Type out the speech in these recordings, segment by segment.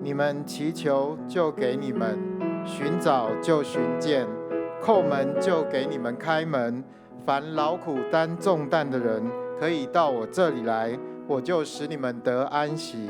你们祈求就给你们，寻找就寻见，叩门就给你们开门。凡劳苦担重担的人，可以到我这里来，我就使你们得安息。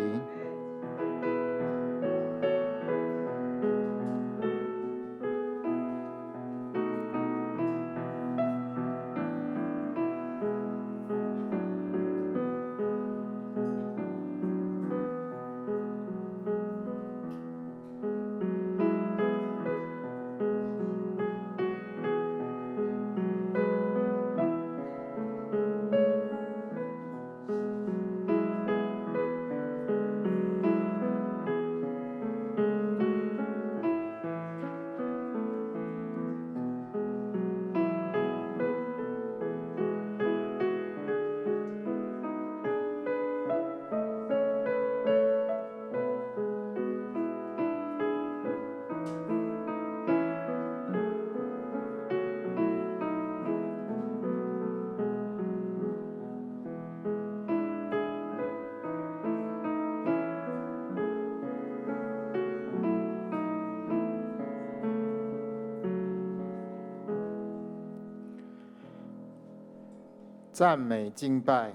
赞美敬拜。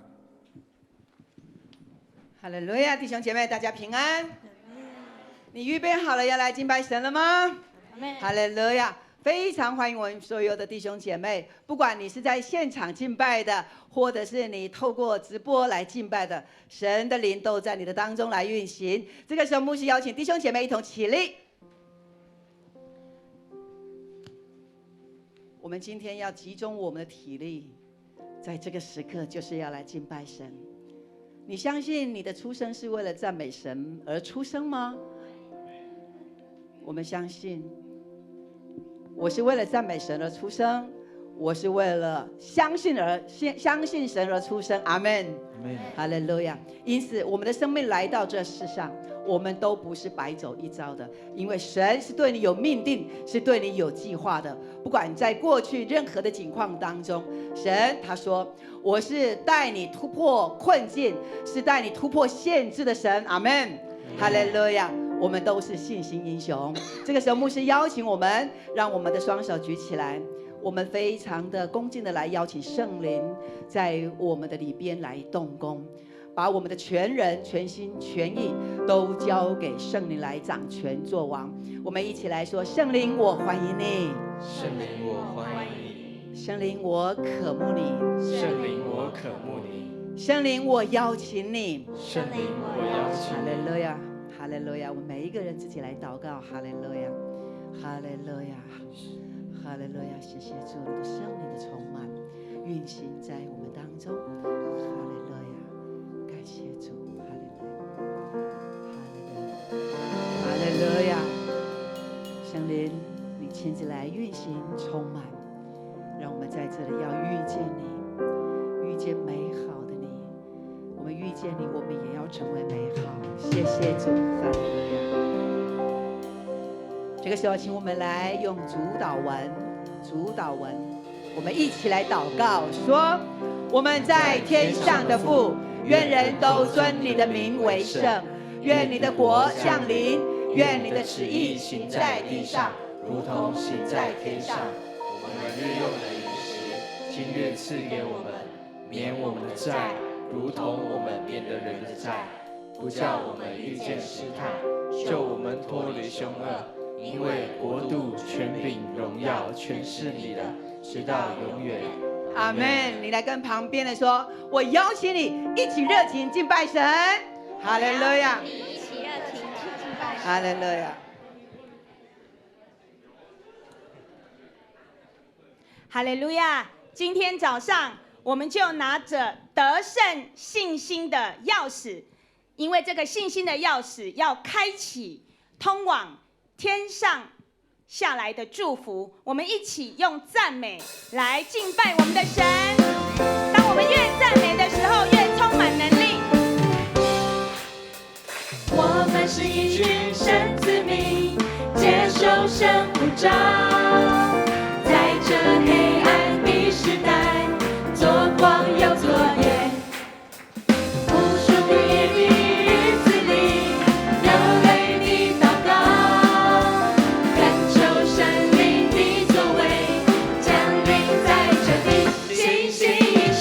哈利路亚，弟兄姐妹，大家平安。你预备好了要来敬拜神了吗？哈利路亚，非常欢迎我们所有的弟兄姐妹，不管你是在现场敬拜的，或者是你透过直播来敬拜的，神的灵都在你的当中来运行。这个时候，牧师邀请弟兄姐妹一同起立。我们今天要集中我们的体力，在这个时刻就是要来敬拜神。你相信你的出生是为了赞美神而出生吗？我们相信，我是为了赞美神而出生，我是为了相信神而出生。阿们，哈利路亚。因此，我们的生命来到这世上，我们都不是白走一遭的，因为神是对你有命定，是对你有计划的。不管在过去任何的境况当中，神他说，我是带你突破困境，是带你突破限制的神。阿们，哈利路亚。我们都是信心英雄。这个时候，牧师邀请我们，让我们的双手举起来，我们非常的恭敬的来邀请圣灵在我们的里边来动工，把我们的全人、全心、全意都交给圣灵来掌权作王。我们一起来说：圣灵，我欢迎你；圣灵，我欢迎你；圣灵，我渴慕你；圣灵，我渴慕你；圣灵，我邀请你；圣灵，我邀请哈你。利路亚，哈利路亚！我们每一个人自己来祷告。哈利路亚，哈利路亚，哈利路亚！谢谢主，你的圣灵的充满运行在我们当中。哈利路亚，感谢主，哈利路亚，哈利路亚！圣灵，你亲自来运行充满，让我们在这里要遇见你，遇见美好的你。我们遇见你，我们也要成为美好。谢谢主，哈利路亚。这个时候，请我们来用主祷文，我们一起来祷告，说：我们在天上的父，愿人都尊你的名为圣，愿你的国降临，愿你的旨意行在地上，如同行在天上。我们日用的饮食，今日赐给我们，免我们的债，如同我们免了人的债，不叫我们遇见试探，救我们脱离凶恶。因为国度、权柄、荣耀，全是你的，直到永远。阿们！你来跟旁边的说，我邀请你一起热情敬拜神。哈利路亚！一起热情敬拜神。哈利路亚！哈利路亚！今天早上我们就拿着得胜信心的钥匙，因为这个信心的钥匙要开启通往天上下来的祝福。我们一起用赞美来敬拜我们的神。当我们越赞美的时候，越充满能力。我们是一群神子民，接受神呼召，在这黑暗的时代，做光又做盐。无数不夜的日子里，流泪的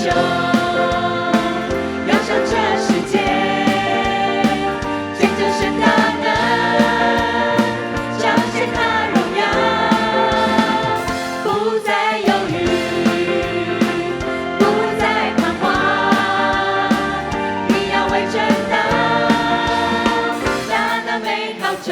袖，窈上这世界，见证神大能，彰显他荣耀，不再犹豫，不再彷徨，你要为真道打那美好仗。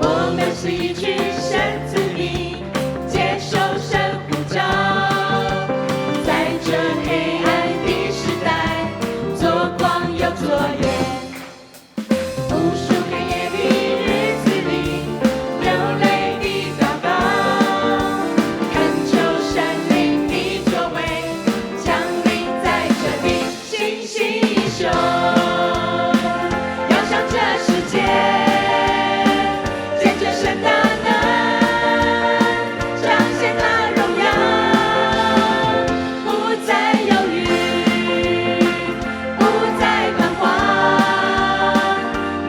我们是一群神子民，接受神呼召，在这黑暗的时代，做光又做盐。无数黑夜的日子里，流泪的祷告，恳求神灵的作为，降临在这里，星星一宿，窈上这世界。见证神大能，彰显他荣耀，不再犹豫，不再彷徨，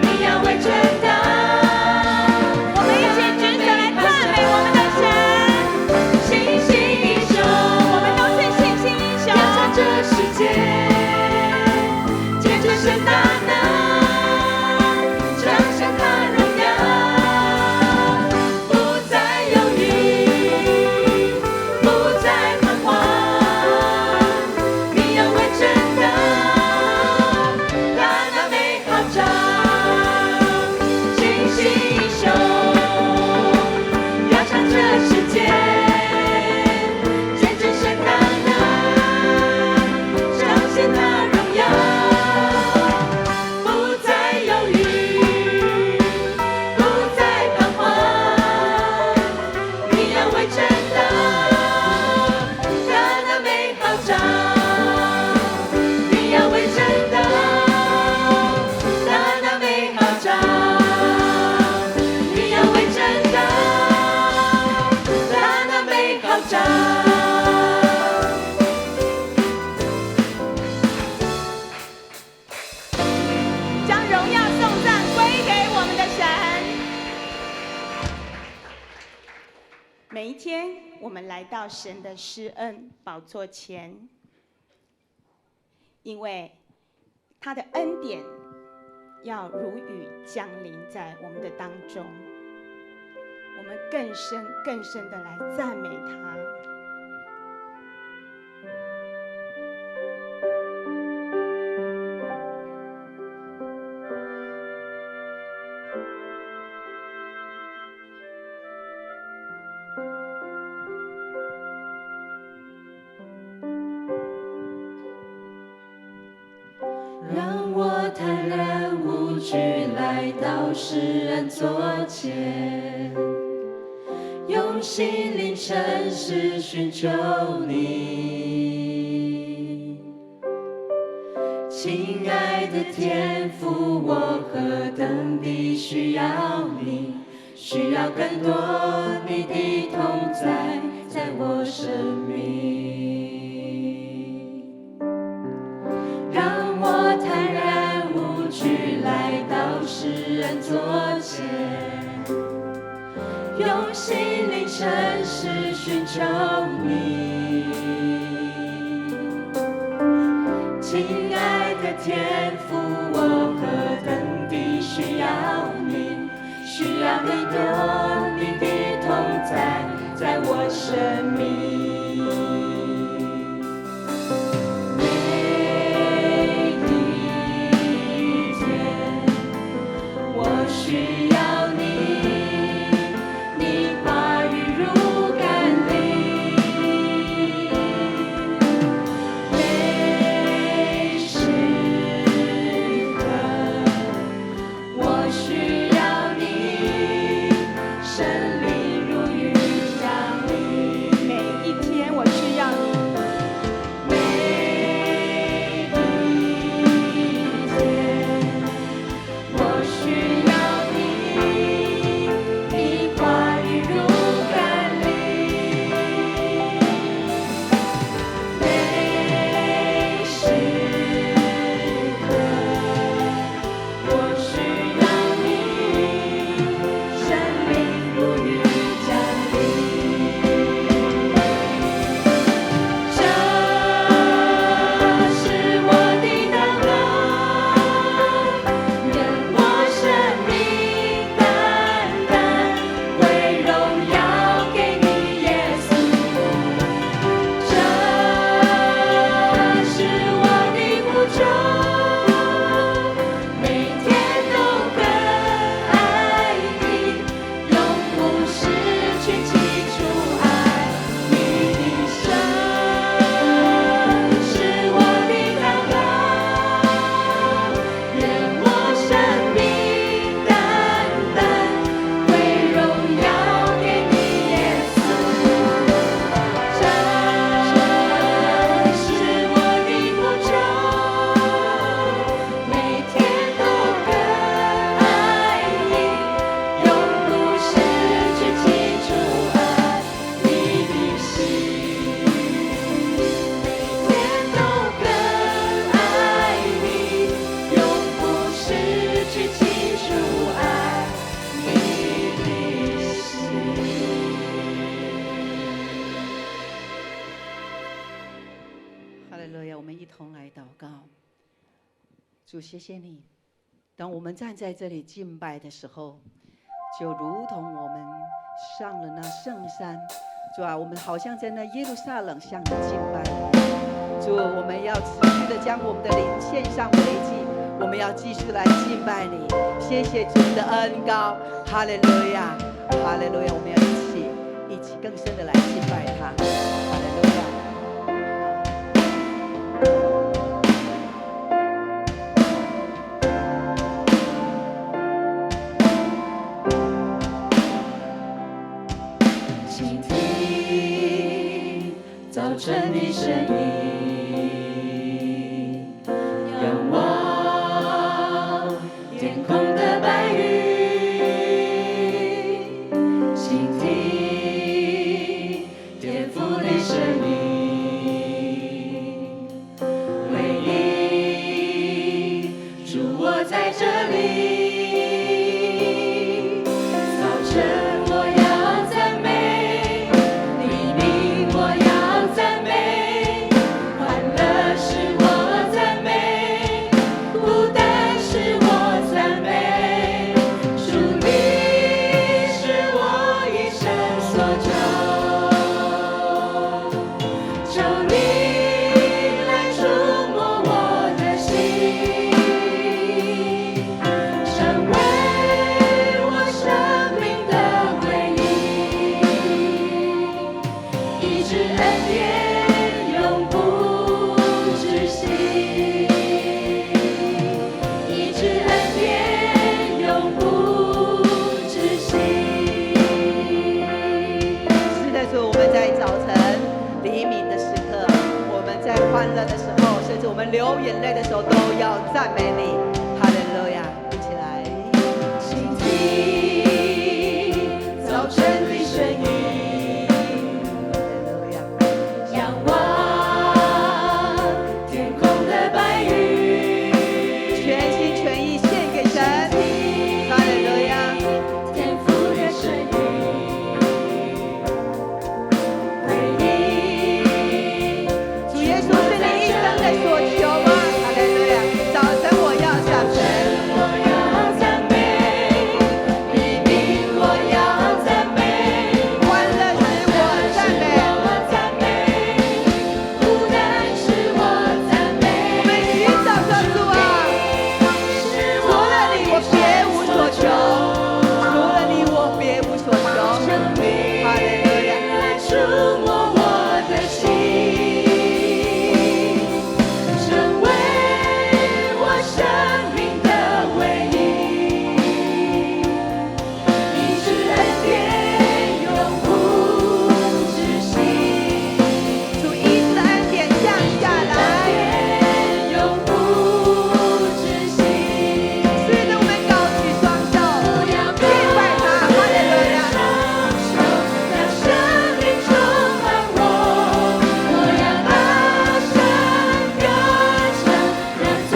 你要为真道。我们一起举手来赞美我们的神，星星一宿，我们都是信心英雄。窈上这世界，见证神大能，彰显他荣耀。不再犹豫，不再彷徨，你要为真道打那美好仗。星星一宿，窈上这世界，见证神大能，彰显他荣耀。不再犹豫，不再彷徨，你要为真道打那美好仗。你要为真道打那美好仗。你要为真道打那美好仗。将荣耀颂赞归给我们的神。每一天，我们来到神的施恩宝座前，因为他的恩典要如雨降临在我们的当中，我们更深更深的来赞美他。让我坦然无惧来到世人座前，用心灵诚实寻求你。亲爱的天父，我何等地需要你，需要更多你的同在，在我生命。让我坦然无惧来到世人座前，用心灵诚实寻求你。亲爱的天父，我何等地需要你，需要更多你的同在，在我生命。需要你，你话语如甘霖。每时刻，我需要你，一同来祷告。主，谢谢你，当我们站在这里敬拜的时候，就如同我们上了那圣山。主啊，我们好像在那耶路撒冷向你敬拜。主，我们要持续的将我们的灵献上为祭，我们要继续来敬拜你。谢谢主的恩膏，哈利路亚，哈利路亚！我们要一起更深的来敬拜他，哈利路亚。倾听早晨的声音，仰望天空的白云，倾听天父的声音，回应主我在这里，早晨我要赞美，黎明我要赞美，欢乐是我赞美，孤单是我赞美，属你是我一生所求，求你来触摸我的心，成为我生命的回忆，一直恩典永不止息，一直恩典永不止息。是的，主，我们在早晨黎明的时刻，我们在欢乐的时候，甚至我们流眼泪的时候，都要赞美你，哈利路亚！一起来。倾听早晨的声音，仰望天空的白云，全心全意献给神，哈利路亚！天父的声音，回应主耶稣是你一生的所求吗？哈利路亚！早晨我要赞美，我要赞美，黎明我要赞美，欢乐是我赞美，我赞美，孤单是我赞美，我们寻找着主啊！是除了你，我别无所求；除了你，我别无所求。哈利路亚！来触摸我的心，成为我生命的唯一，一直恩典永不止息，主医治的恩典降下来，永不止息。是的，我们高举双手，敬拜他，哈利路亚！让生命充满我，我要大声歌唱，让赞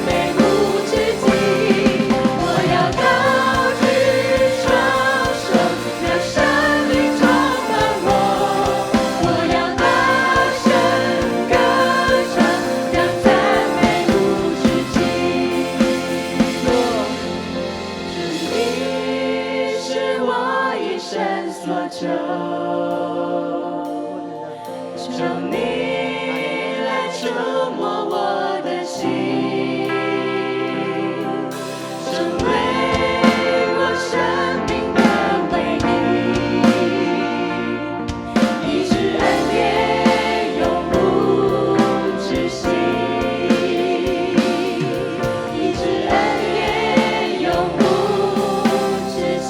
美无止境。我要高举双手，让生命充满我，我要大声歌唱，让赞美无止境。主，你是我一生所求，求你来触摸我的心，成为我生命的唯一，一直恩典永不止息，一直恩典永不止息。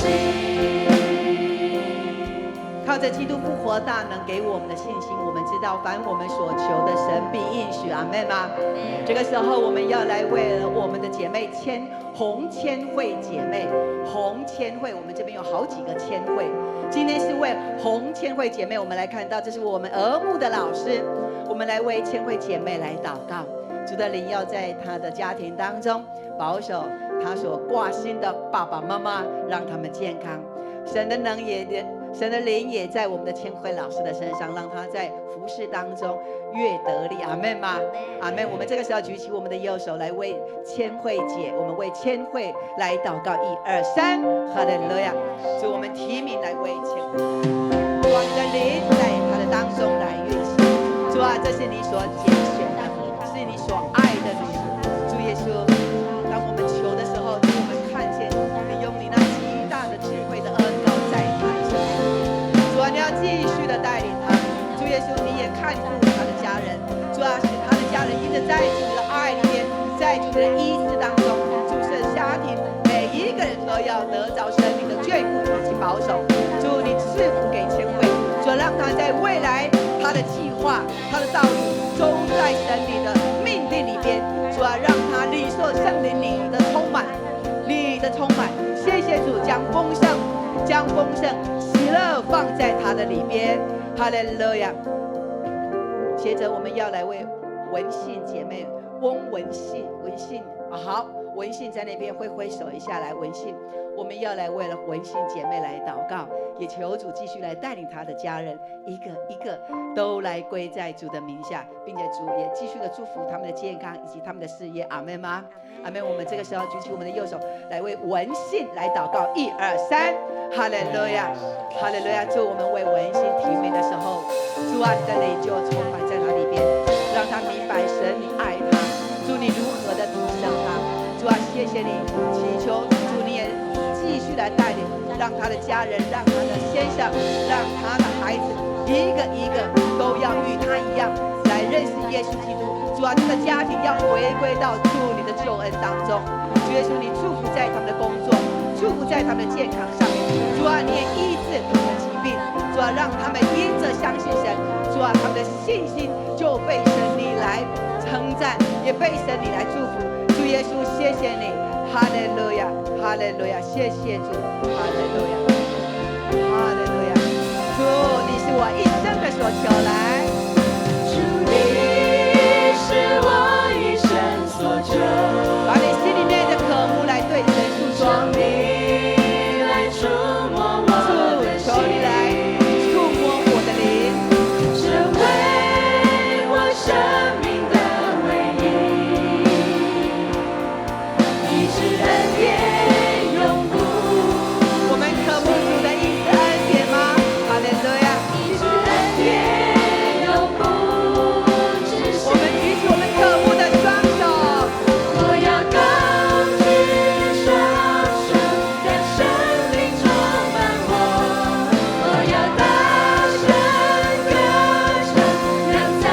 靠着基督复活大能给我们的信心，我们知道凡我们所求的，神必应许。阿们吗？这个时候，我们要来为了我们的姐妹红千惠姐妹，红千惠，我们这边有好几个千惠。今天是为红千惠姐妹，我们来看到这是我们儿牧的老师，我们来为千惠姐妹来祷告。主的灵要在她的家庭当中保守她所挂心的爸爸妈妈，让他们健康。神的能也神的灵也在我们的千惠老师的身上，让他在服事当中越得力。阿们吗？阿们。我们这个时候举起我们的右手来为千惠姐，我们为千惠来祷告。1、2、3，哈利路亚！主，我们提名来为千惠，主啊，你的灵在他的当中来运行。主啊，这是你所拣选的，是你所爱的女人。主耶稣，当我们求的时候，主，我们看见你用你那极大的智慧的恩膏在他的身上。主啊，你要继续的带领他。主耶稣，你也看顾他的家人。主啊，使他的家人因着在主的爱里面，在主的医治当中，主是家庭每一个人都要得着生命的眷顾以及保守。主，你赐福给千惠，主让他在未来他的计划、他的道路都在神你的命定里边。主啊，让他领受圣灵你的充满，你的充满。谢谢主，将丰盛、喜乐放在他的里边。哈利路亚。接着我们要来为文信姐妹，文信好，文信在那边会挥手一下来，文信，我们要来为了文信姐妹来祷告，也求主继续来带领她的家人，一个一个都来归在主的名下，并且主也继续的祝福他们的健康以及他们的事业。阿们吗？阿们。我们这个时候举起我们的右手来为文信来祷告。1、2、3，哈利路亚，哈利路亚。主，我们为文信提名的时候，主啊，你的灵就充满在他里边，让他明白神你爱他，主你如何的提升他。主啊，谢谢你，祈求主你也继续来带领，让他的家人，让他的先生，让他的孩子，一个一个都要与他一样来认识耶稣基督。主啊，这个家庭要回归到主你的救恩当中。主耶稣，你祝福在他们的工作，祝福在他们的健康上面。主啊，你也医治他们的疾病。主啊，让他们因着相信神，主啊，他们的信心就被神你来称赞，也被神你来祝福。主耶稣，谢谢你，哈利路亚，哈利路亚，谢谢主，哈利路亚，哈利路亚。主，你是我一生的所求，来。主，你是我一生所求，把你心里面的渴慕来对神诉说。你来触摸我的心，求你来触摸我的灵，成为我生命的唯一，医治恩典永不。我们渴慕主的医治恩典吗？哈利路亚。医治恩典永不止息。我们举起我们渴慕的双手，我要高举双手，让生命充满我。我要大声歌唱，让赞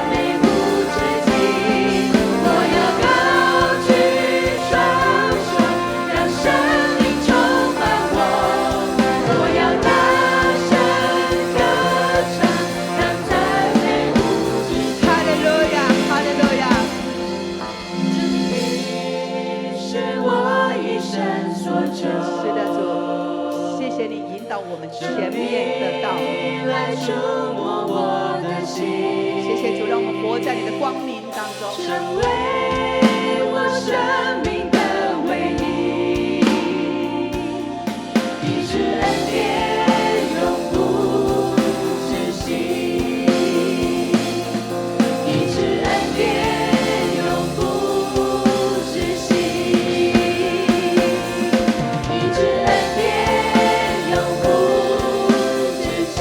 美无止境。我要高举双手，让生命充满我。我要大声歌唱，让赞美无止境。哈利路亚，哈利路亚。是我一生所求。是的，主，谢谢你引导我们前面的道路。你来触摸我的心，谢谢主，让我们活在你的光明当中。成为我生命的唯一，医治恩典永不止息，医治恩典永不止息，医治恩典永不止息，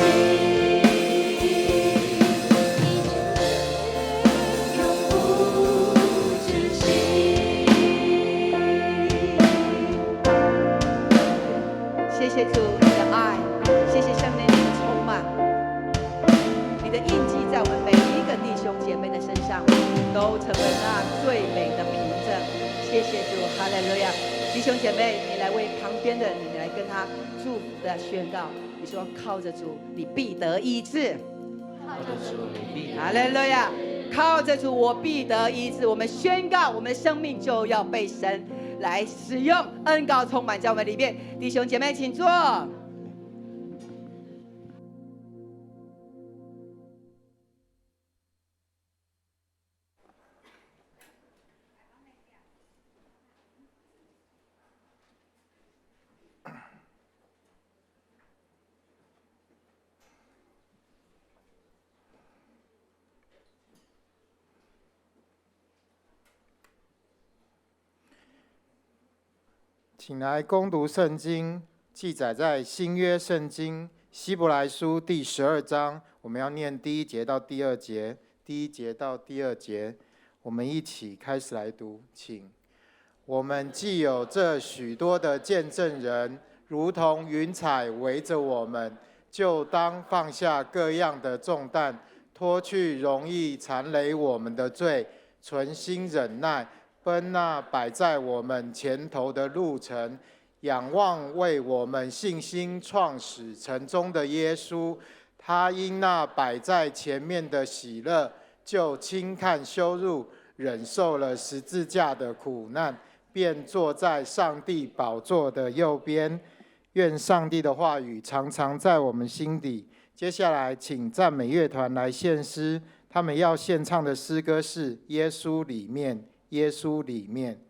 永不止息。谢谢主你的爱，谢谢圣灵你的充满，你的印记在我们每一个弟兄姐妹的身上，都成为那最美的凭证。谢谢主，哈利路亚！弟兄姐妹，你来为旁边的你来跟他祝福的宣告，你说靠着主，你必得医治。靠着主，你必哈利路亚！靠着主，我必得医治。我们宣告，我们的生命就要被神来使用，恩膏充满在我们里面。弟兄姐妹，请坐。请来攻读圣经，记载在新约圣经希伯来书第12章，我们要念第1节到第2节，第1节到第2节，我们一起开始来读，请。我们既有这许多的见证人，如同云彩围着我们，就当放下各样的重担，脱去容易缠累我们的罪，存心忍耐，奔那摆在我们前头的路程，仰望为我们信心创始成终的耶稣。他因那摆在前面的喜乐，就轻看羞辱，忍受了十字架的苦难，便坐在上帝宝座的右边。愿上帝的话语常常在我们心底。接下来请赞美乐团来献诗，他们要献唱的诗歌是《耶稣里面》，耶稣里面。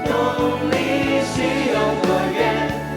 动力需有多远？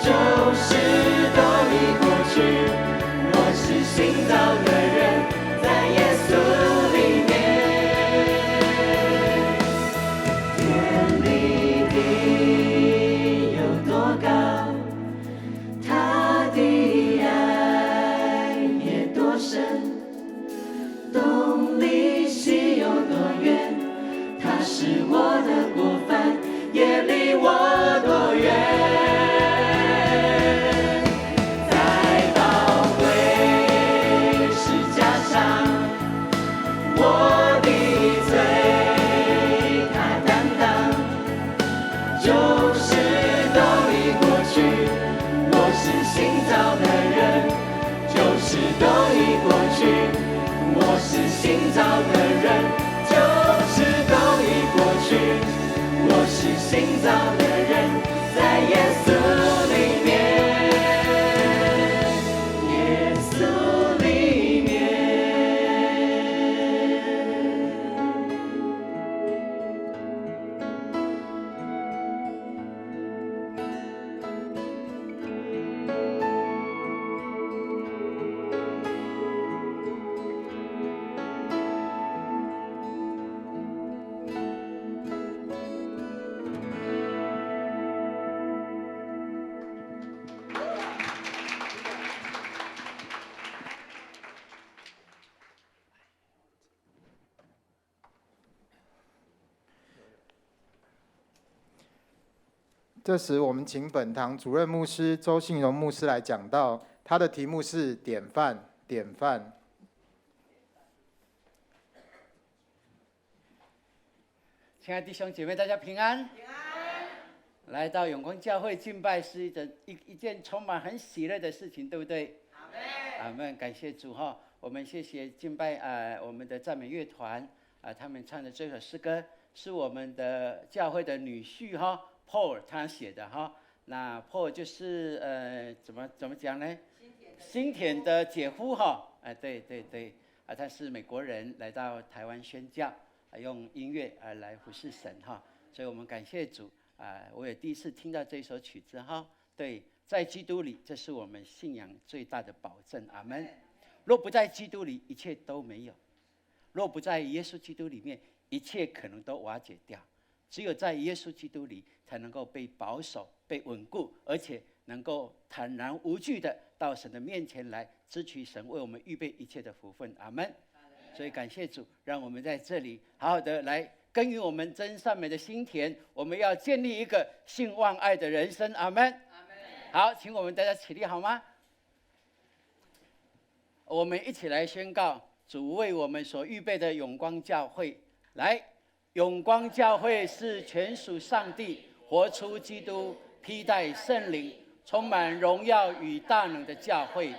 旧事都已过去，我是新造的人，在耶稣里面。天离地有多高，他的爱也多深，东离西有多远，他是我的过犯，也离我多远。在宝贵十架上，我的罪他担当，旧事都已过去，我是新造的人，旧事都已过去，我是新造的人，旧事都已过去，我是新造的人，在耶稣里面，耶稣里面。这时，我们请本堂主任牧师周信荣牧师来讲道，他的题目是典范，典范。亲爱的弟兄姐妹，大家平安。平安。来到永光教会敬拜是一件充满很喜乐的事情，对不对？阿门。阿门。感谢主哈，我们谢谢敬拜我们的赞美乐团他们唱的这首诗歌是我们的教会的女婿哈 Paul 他写的哈。那 Paul 就是怎么讲呢？新田的姐夫哈。对对对他是美国人来到台湾宣教。用音乐来服侍神哈，所以我们感谢主我也第一次听到这首曲子哈。对，在基督里，这是我们信仰最大的保证。阿门。若不在基督里，一切都没有；若不在耶稣基督里面，一切可能都瓦解掉。只有在耶稣基督里，才能够被保守、被稳固，而且能够坦然无惧的到神的面前来，支取神为我们预备一切的福分。阿门。所以感谢主，让我们在这里好好的来耕耘我们真善美的心田。我们要建立一个信望爱的人生。阿门。好，请我们大家起立好吗？我们一起来宣告主为我们所预备的永光教会。来，永光教会是全属上帝，活出基督，披戴圣灵，充满荣耀与大能的教会。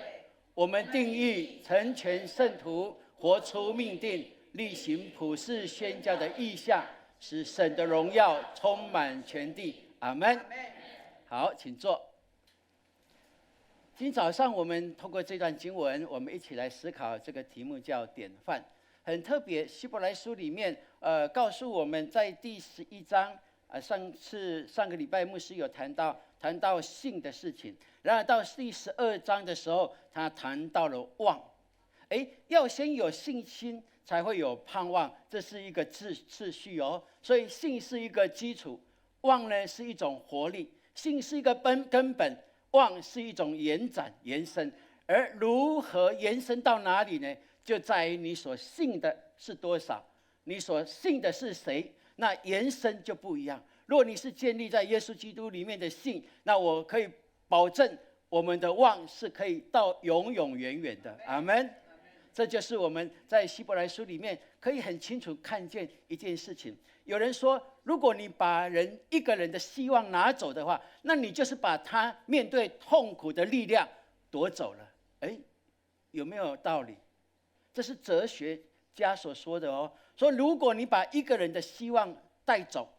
我们定义成全圣徒，活出命定，力行普世宣教的意向，使神的荣耀充满全地。阿们。好，请坐。今早上我们通过这段经文，我们一起来思考这个题目叫典范。很特别，希伯来书里面告诉我们在第11章上个礼拜牧师有谈到信的事情，然而到第12章的时候，他谈到了望。要先有信心，才会有盼望，这是一个次序哦。所以信是一个基础，望呢是一种活力，信是一个根本，望是一种延展延伸。而如何延伸到哪里呢？就在于你所信的是多少，你所信的是谁，那延伸就不一样。如果你是建立在耶稣基督里面的信，那我可以保证我们的望是可以到永永远远的。阿们。这就是我们在希伯来书里面可以很清楚看见一件事情。有人说，如果你把一个人的希望拿走的话，那你就是把他面对痛苦的力量夺走了。有没有道理？这是哲学家所说的哦。说如果你把一个人的希望带走，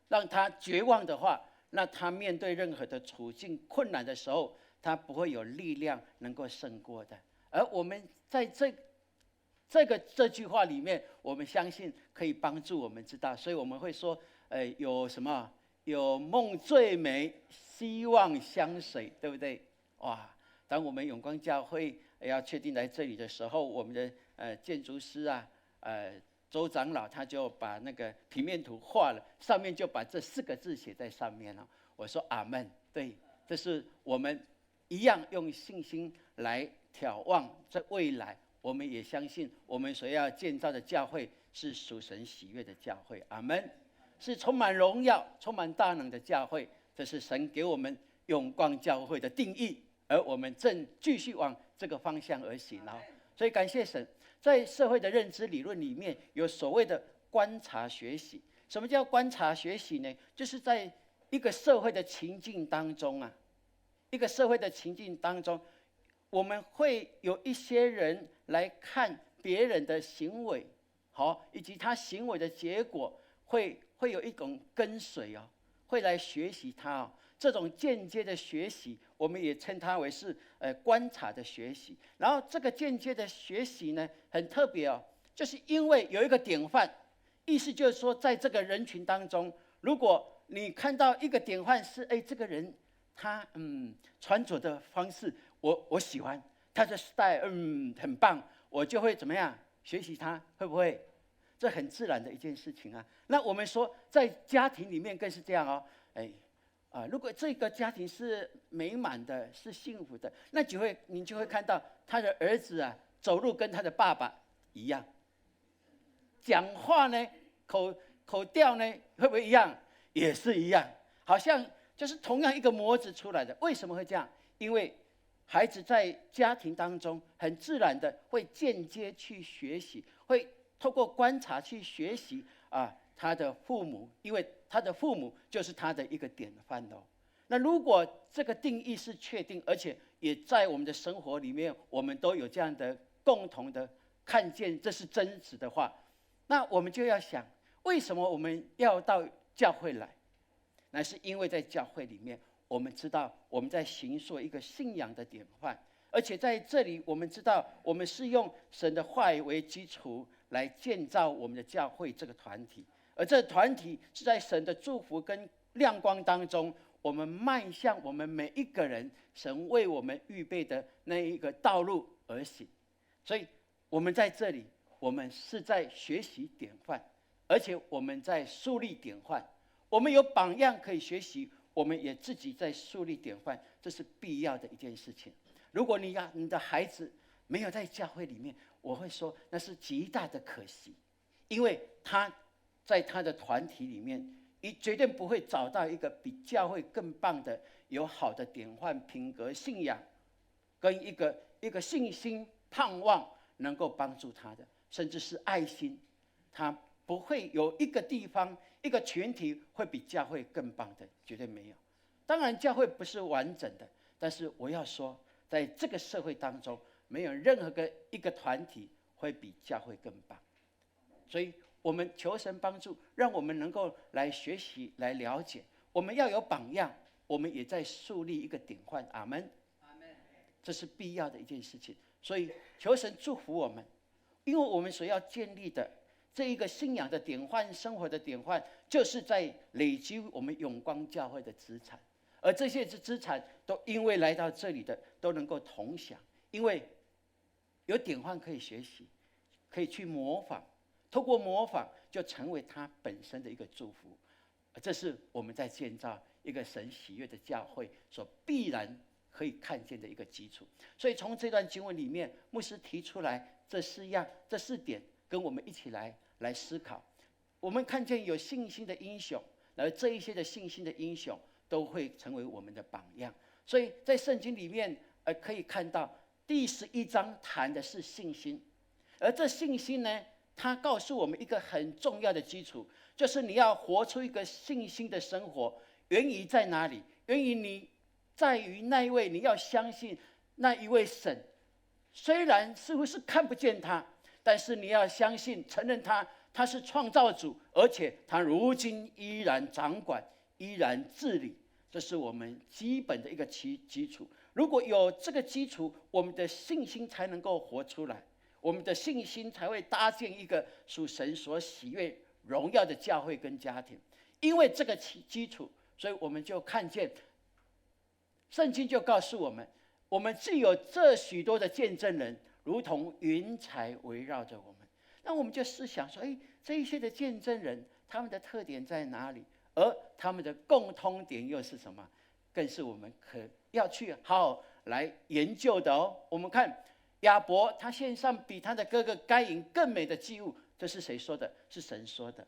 让他绝望的话，那他面对任何的处境困难的时候，他不会有力量能够胜过的。而我们在这句话里面，我们相信可以帮助我们知道，所以我们会说，有什么？有梦最美，希望相随，对不对？哇！当我们永光教会要确定来这里的时候，我们的建筑师啊，周长老他就把那个平面图画了，上面就把这4个字写在上面了。我说阿们，对，这是我们一样用信心来眺望这未来。我们也相信，我们所要建造的教会是属神喜悦的教会，阿们，是充满荣耀、充满大能的教会。这是神给我们永光教会的定义，而我们正继续往这个方向而行了。所以感谢神，在社会的认知理论里面，有所谓的观察学习。什么叫观察学习呢？就是在一个社会的情境当中啊，一个社会的情境当中，我们会有一些人来看别人的行为，好，以及他行为的结果，会有一种跟随哦，会来学习他哦。这种间接的学习，我们也称它为是观察的学习。然后这个间接的学习呢，很特别哦，就是因为有一个典范，意思就是说，在这个人群当中，如果你看到一个典范是，这个人他穿着的方式，我喜欢他的 style， 很棒，我就会怎么样学习他，会不会？这很自然的一件事情啊。那我们说，在家庭里面更是这样哦，如果这个家庭是美满的，是幸福的，那你就会看到他的儿子啊，走路跟他的爸爸一样，讲话呢，口调呢，会不会一样？也是一样，好像就是同样一个模子出来的。为什么会这样？因为孩子在家庭当中很自然的会间接去学习，会透过观察去学习他的父母，因为他的父母就是他的一个典范哦。那如果这个定义是确定，而且也在我们的生活里面，我们都有这样的共同的看见，这是真实的话，那我们就要想，为什么我们要到教会来？那是因为在教会里面，我们知道我们在形塑一个信仰的典范，而且在这里，我们知道我们是用神的话语为基础来建造我们的教会这个团体。而这团体是在神的祝福跟亮光当中，我们迈向我们每一个人神为我们预备的那一个道路而行。所以我们在这里，我们是在学习典范，而且我们在树立典范。我们有榜样可以学习，我们也自己在树立典范，这是必要的一件事情。如果你的孩子没有在教会里面，我会说那是极大的可惜，因为他在他的团体里面，你绝对不会找到一个比教会更棒的、有好的典范、品格、信仰，跟一个信心、盼望能够帮助他的，甚至是爱心。他不会有一个地方、一个群体会比教会更棒的，绝对没有。当然，教会不是完整的，但是我要说，在这个社会当中，没有任何一个团体会比教会更棒。所以我们求神帮助，让我们能够来学习、来了解。我们要有榜样，我们也在树立一个典范。阿们，这是必要的一件事情。所以求神祝福我们，因为我们所要建立的这一个信仰的典范、生活的典范，就是在累积我们永光教会的资产。而这些资产都因为来到这里的都能够同享，因为有典范可以学习，可以去模仿。透过模仿，就成为他本身的一个祝福。这是我们在建造一个神喜悦的教会所必然可以看见的一个基础。所以从这段经文里面，牧师提出来这4点，跟我们一起来思考。我们看见有信心的英雄，而这一些的信心的英雄都会成为我们的榜样。所以在圣经里面，可以看到第11章谈的是信心，而这信心呢，它告诉我们一个很重要的基础，就是你要活出一个信心的生活。源于在哪里？源于你在于那一位，你要相信那一位神。虽然似乎是看不见他，但是你要相信、承认他是创造主，而且他如今依然掌管、依然治理。这是我们基本的一个基础。如果有这个基础，我们的信心才能够活出来。我们的信心才会搭建一个属神所喜悦荣耀的教会跟家庭。因为这个基础，所以我们就看见，圣经就告诉我们，我们既有这许多的见证人，如同云彩围绕着我们。那我们就思想说，这一些的见证人，他们的特点在哪里？而他们的共通点又是什么？更是我们可要去好好来研究的哦。我们看亚伯，他献上比他的哥哥该隐更美的祭物，这是谁说的？是神说的。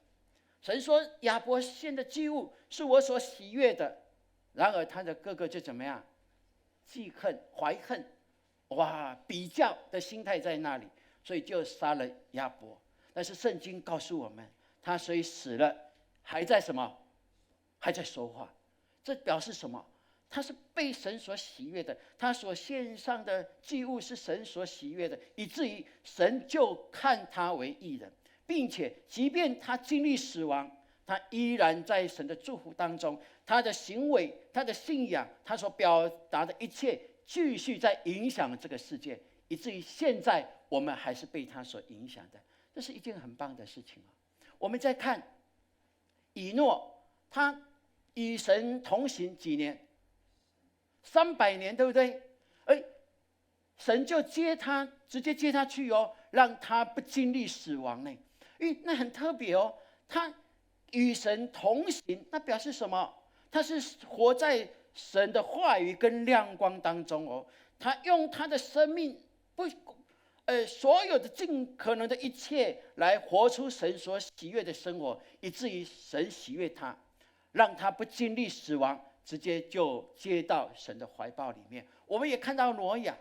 神说亚伯献的祭物是我所喜悦的，然而他的哥哥就怎么样？记恨、怀恨，哇，比较的心态在那里，所以就杀了亚伯。但是圣经告诉我们，他虽死了，还在什么？还在说话。这表示什么？他是被神所喜悦的，他所献上的祭物是神所喜悦的，以至于神就看他为义人，并且即便他经历死亡，他依然在神的祝福当中，他的行为、他的信仰、他所表达的一切，继续在影响这个世界，以至于现在我们还是被他所影响的。这是一件很棒的事情啊！我们再看以诺，他与神同行几年？300年，对不对？神就直接接他去哦，让他不经历死亡呢。那很特别哦，他与神同行，那表示什么？他是活在神的话语跟亮光当中哦。他用他的生命所有的尽可能的一切来活出神所喜悦的生活，以至于神喜悦他，让他不经历死亡，直接就接到神的怀抱里面。我们也看到挪亚，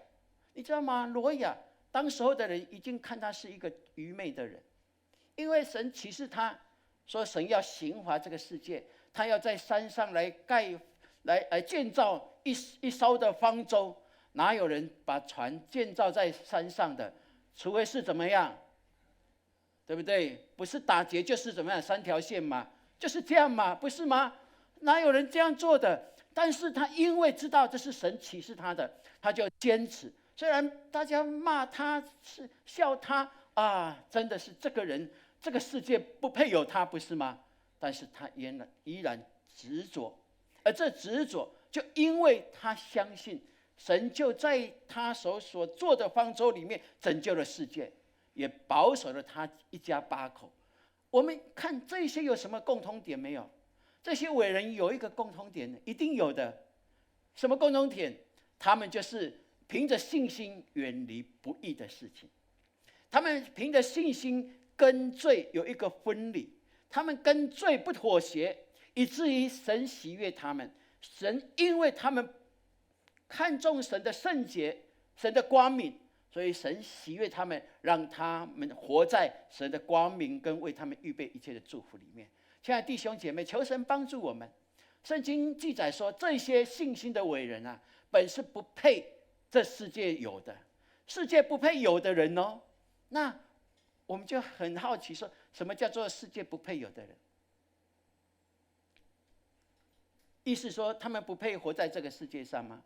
你知道吗？挪亚当时候的人已经看他是一个愚昧的人，因为神启示他说，神要刑罚这个世界，他要在山上来建造一艘的方舟。哪有人把船建造在山上的？除非是怎么样，对不对？不是打结就是怎么样，3条线嘛，就是这样嘛，不是吗？哪有人这样做的？但是他因为知道这是神启示他的，他就坚持。虽然大家骂他，是笑他啊，真的是这个人，这个世界不配有他，不是吗？但是他依然执着，而这执着就因为他相信神就在他所做的方舟里面拯救了世界，也保守了他一家8口。我们看这些有什么共同点没有？这些伟人有一个共同点，一定有的。什么共同点？他们就是凭着信心远离不义的事情，他们凭着信心跟罪有一个分离，他们跟罪不妥协，以至于神喜悦他们。神因为他们看重神的圣洁、神的光明，所以神喜悦他们，让他们活在神的光明跟为他们预备一切的祝福里面。亲爱的弟兄姐妹，求神帮助我们。圣经记载说，这些信心的伟人啊，本是不配这世界有的，世界不配有的人哦。那我们就很好奇说，什么叫做世界不配有的人？意思说他们不配活在这个世界上吗？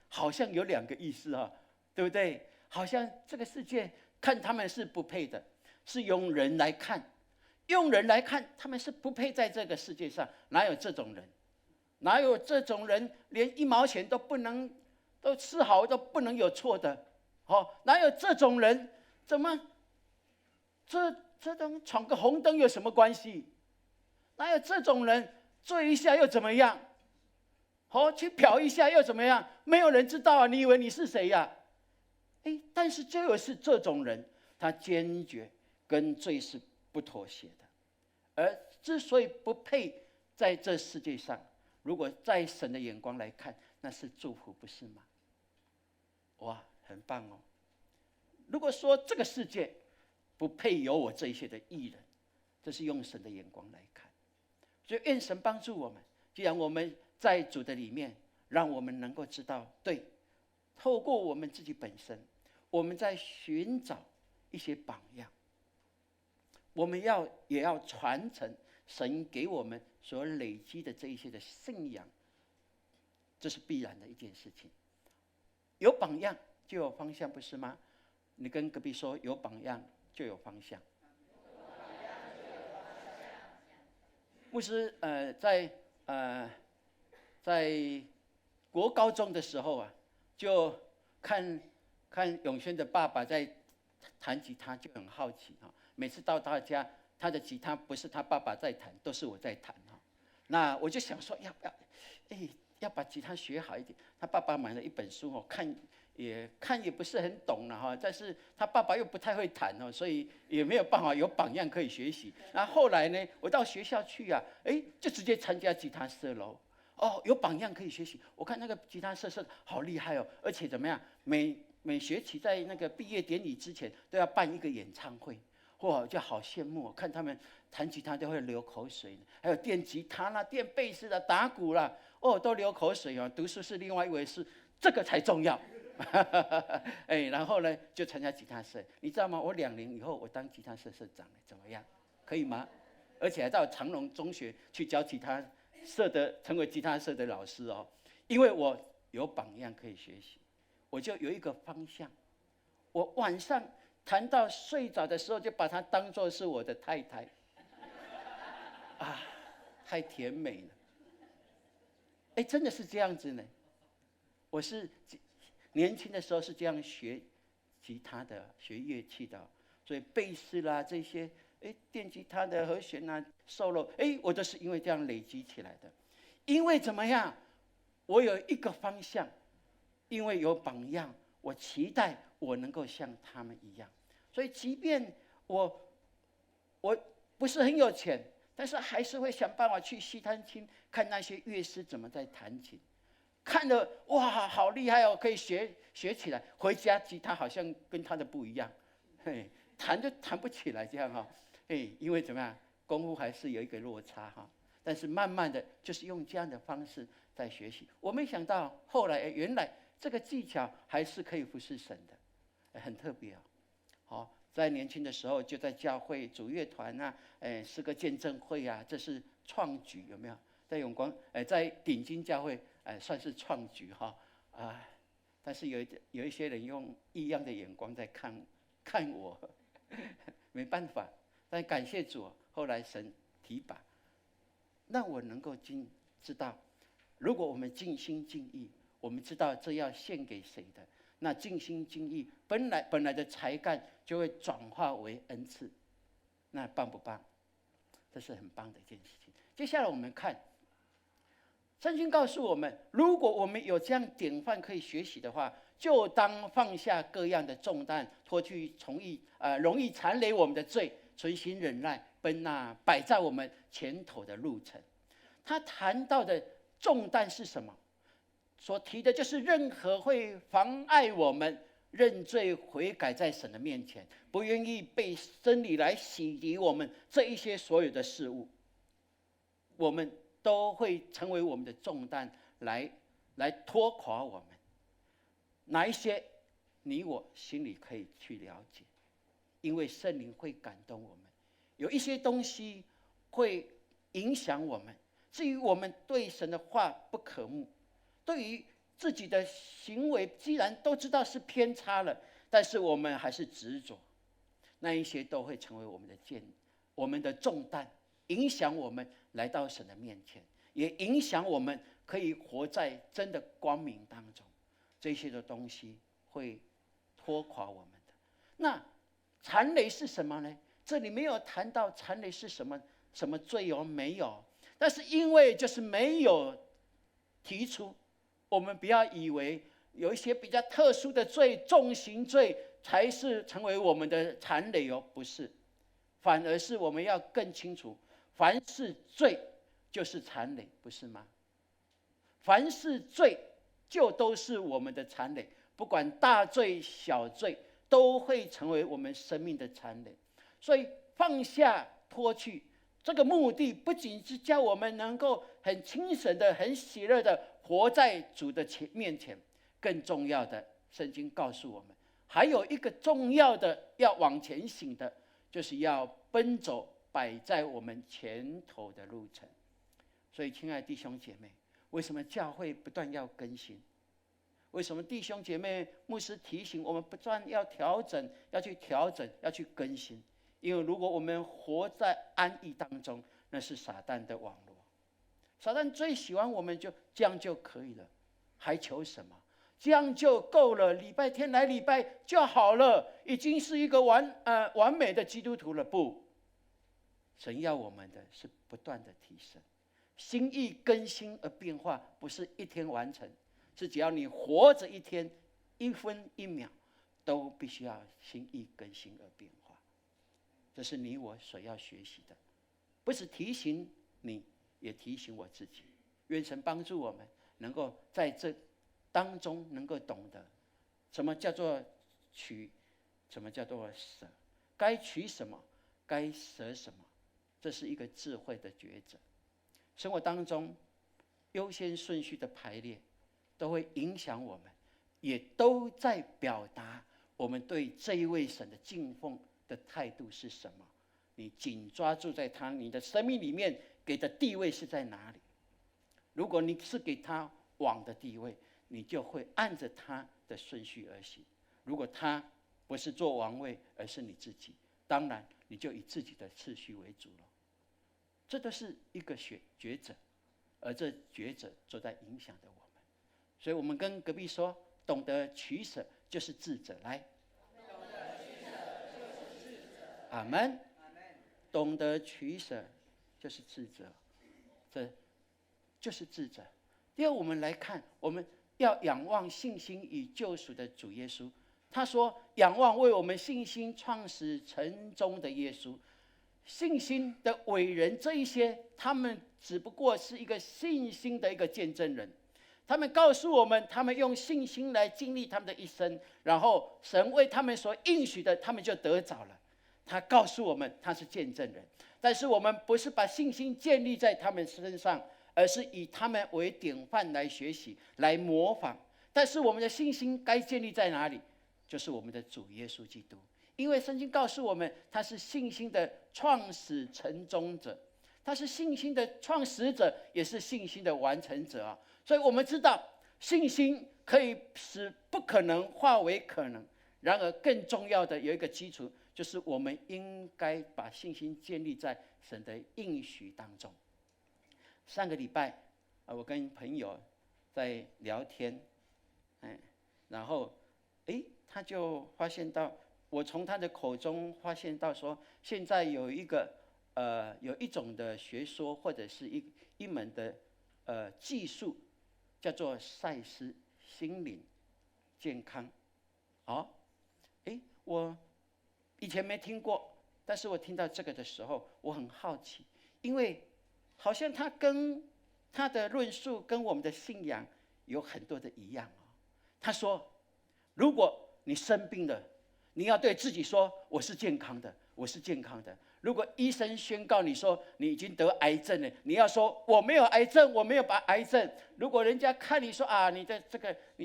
好像有2个意思啊，对不对？好像这个世界看他们是不配的，是用人来看，他们是不配在这个世界上。哪有这种人？哪有这种人连1毛钱都不能，都丝毫都不能有错的？哪有这种人？怎么这种闯个红灯有什么关系？哪有这种人醉一下又怎么样？去瞟一下又怎么样？没有人知道啊！你以为你是谁呀？但是就是这种人，他坚决跟罪是不妥协的，而之所以不配在这世界上，如果在神的眼光来看，那是祝福，不是吗？哇，很棒哦！如果说这个世界不配有我这一些的义人，这是用神的眼光来看。所以愿神帮助我们，既然我们在主的里面，让我们能够知道，对，透过我们自己本身，我们在寻找一些榜样，我们也要传承神给我们所累积的这一些的信仰，这是必然的一件事情。有榜样就有方向，不是吗？你跟隔壁说，有榜样就有方向。牧师在国高中的时候啊，就看永轩的爸爸在弹吉他，就很好奇哈。每次到他家，他的吉他不是他爸爸在弹，都是我在弹哈。那我就想说，要把吉他学好一点。他爸爸买了一本书哦，看也不是很懂了哈，但是他爸爸又不太会弹哦，所以也没有办法有榜样可以学习。那后来呢，我到学校去啊，就直接参加吉他社喽。哦，有榜样可以学习。我看那个吉他社好厉害哦，而且怎么样，每学期在那个毕业典礼之前都要办一个演唱会，哇，就好羡慕哦，看他们弹吉他都会流口水，还有电吉他啦、电贝斯啦、打鼓啦，哦，都流口水哦。读书是另外一回事，这个才重要。然后呢，就参加吉他社，你知道吗？我2年以后，我当吉他社社长了，怎么样？可以吗？而且还到长隆中学去教吉他社成为吉他社的老师哦。因为我有榜样可以学习，我就有一个方向。我晚上弹到睡着的时候，就把它当作是我的太太，啊，太甜美了。真的是这样子呢。我是年轻的时候是这样学吉他的，学乐器的，所以贝斯啦这些，电吉他的和弦啊、solo，我都是因为这样累积起来的。因为怎么样，我有一个方向，因为有榜样，我期待我能够像他们一样。所以，即便我不是很有钱，但是还是会想办法去西餐厅看那些乐师怎么在弹琴。看了哇，好厉害哦，可以学起来。回家吉他好像跟他的不一样，弹就弹不起来这样哈，因为怎么样，功夫还是有一个落差哈。但是慢慢的就是用这样的方式在学习。我没想到后来原来这个技巧还是可以服侍神的，很特别啊。好，在年轻的时候就在教会主乐团啊，诗歌见证会啊，这是创举，有没有？在永光，在顶金教会，算是创举哈啊。但是有一些人用异样的眼光在看我，没办法。但感谢主，后来神提拔，让我能够知道，如果我们尽心尽意，我们知道这要献给谁的，那尽心尽意，本来的才干就会转化为恩赐，那棒不棒？这是很棒的一件事情。接下来我们看。圣经告诉我们，如果我们有这样典范可以学习的话，就当放下各样的重担，脱去容易缠累我们的罪，存心忍耐，奔那摆在我们前头的路程。他谈到的重担是什么？所提的就是任何会妨碍我们认罪悔改在神的面前，不愿意被真理来洗涤我们这一些所有的事物，我们都会成为我们的重担，来拖垮我们。哪一些，你我心里可以去了解，因为圣灵会感动我们。有一些东西会影响我们，至于我们对神的话不可慕，对于自己的行为，既然都知道是偏差了，但是我们还是执着，那一些都会成为我们的重担，影响我们来到神的面前，也影响我们可以活在真的光明当中。这些的东西会拖垮我们的。那缠累是什么呢？这里没有谈到缠累是什么罪哦，没有。但是因为就是没有提出，我们不要以为有一些比较特殊的罪，重刑罪才是成为我们的缠累哦，不是，反而是我们要更清楚，凡是罪就是缠累，不是吗？凡是罪就都是我们的缠累，不管大罪小罪，都会成为我们生命的缠累。所以放下脱去，这个目的不仅是叫我们能够很清醒的、很喜乐的活在主的面前，更重要的，圣经告诉我们，还有一个重要的要往前行的，就是要奔走摆在我们前头的路程。所以，亲爱的弟兄姐妹，为什么教会不断要更新？为什么弟兄姐妹牧师提醒我们不断要调整，要去调整，要去更新？因为如果我们活在安逸当中，那是撒旦的网络。撒旦最喜欢我们就这样就可以了，还求什么？这样就够了，礼拜天来礼拜就好了，已经是一个完美的基督徒了。不，神要我们的是不断的提升，心意更新而变化，不是一天完成，是只要你活着一天，一分一秒都必须要心意更新而变化。这是你我所要学习的，不是提醒你，也提醒我自己。愿神帮助我们，能够在这当中能够懂得什么叫做取，什么叫做舍，该取什么，该舍什么，这是一个智慧的抉择。生活当中优先顺序的排列，都会影响我们，也都在表达我们对这一位神的敬奉的态度是什么。你紧抓住在他，你的生命里面给的地位是在哪里？如果你是给他王的地位，你就会按着他的顺序而行。如果他不是做王位，而是你自己，当然你就以自己的次序为主了。这都是一个抉择，而这抉择就在影响着我们。所以我们跟隔壁说，懂得取舍就是智者。来，阿们。懂得取舍就是智者，这就是智者。第二，我们来看，我们要仰望信心与救赎的主耶稣。他说，仰望为我们信心创始成终的耶稣。信心的伟人这一些，他们只不过是一个信心的一个见证人。他们告诉我们，他们用信心来经历他们的一生，然后神为他们所应许的，他们就得着了。他告诉我们他是见证人，但是我们不是把信心建立在他们身上，而是以他们为典范来学习，来模仿。但是我们的信心该建立在哪里？就是我们的主耶稣基督。因为圣经告诉我们，他是信心的创始成终者，他是信心的创始者，也是信心的完成者啊。所以我们知道，信心可以使不可能化为可能。然而更重要的有一个基础，就是我们应该把信心建立在神的应许当中。上个礼拜我跟朋友在聊天，然后他就发现到，我从他的口中发现到说，现在有一种的学说，或者是一门的技术，叫做赛斯心灵健康。我以前没听过，但是我听到这个的时候，我很好奇，因为好像他的论述跟我们的信仰有很多的一样。他说，如果你生病了，你要对自己说，我是健康的，我是健康的。如果医生宣告你说你已经得癌症了，你要说我没有癌症，我没有癌症。如果人家看你说你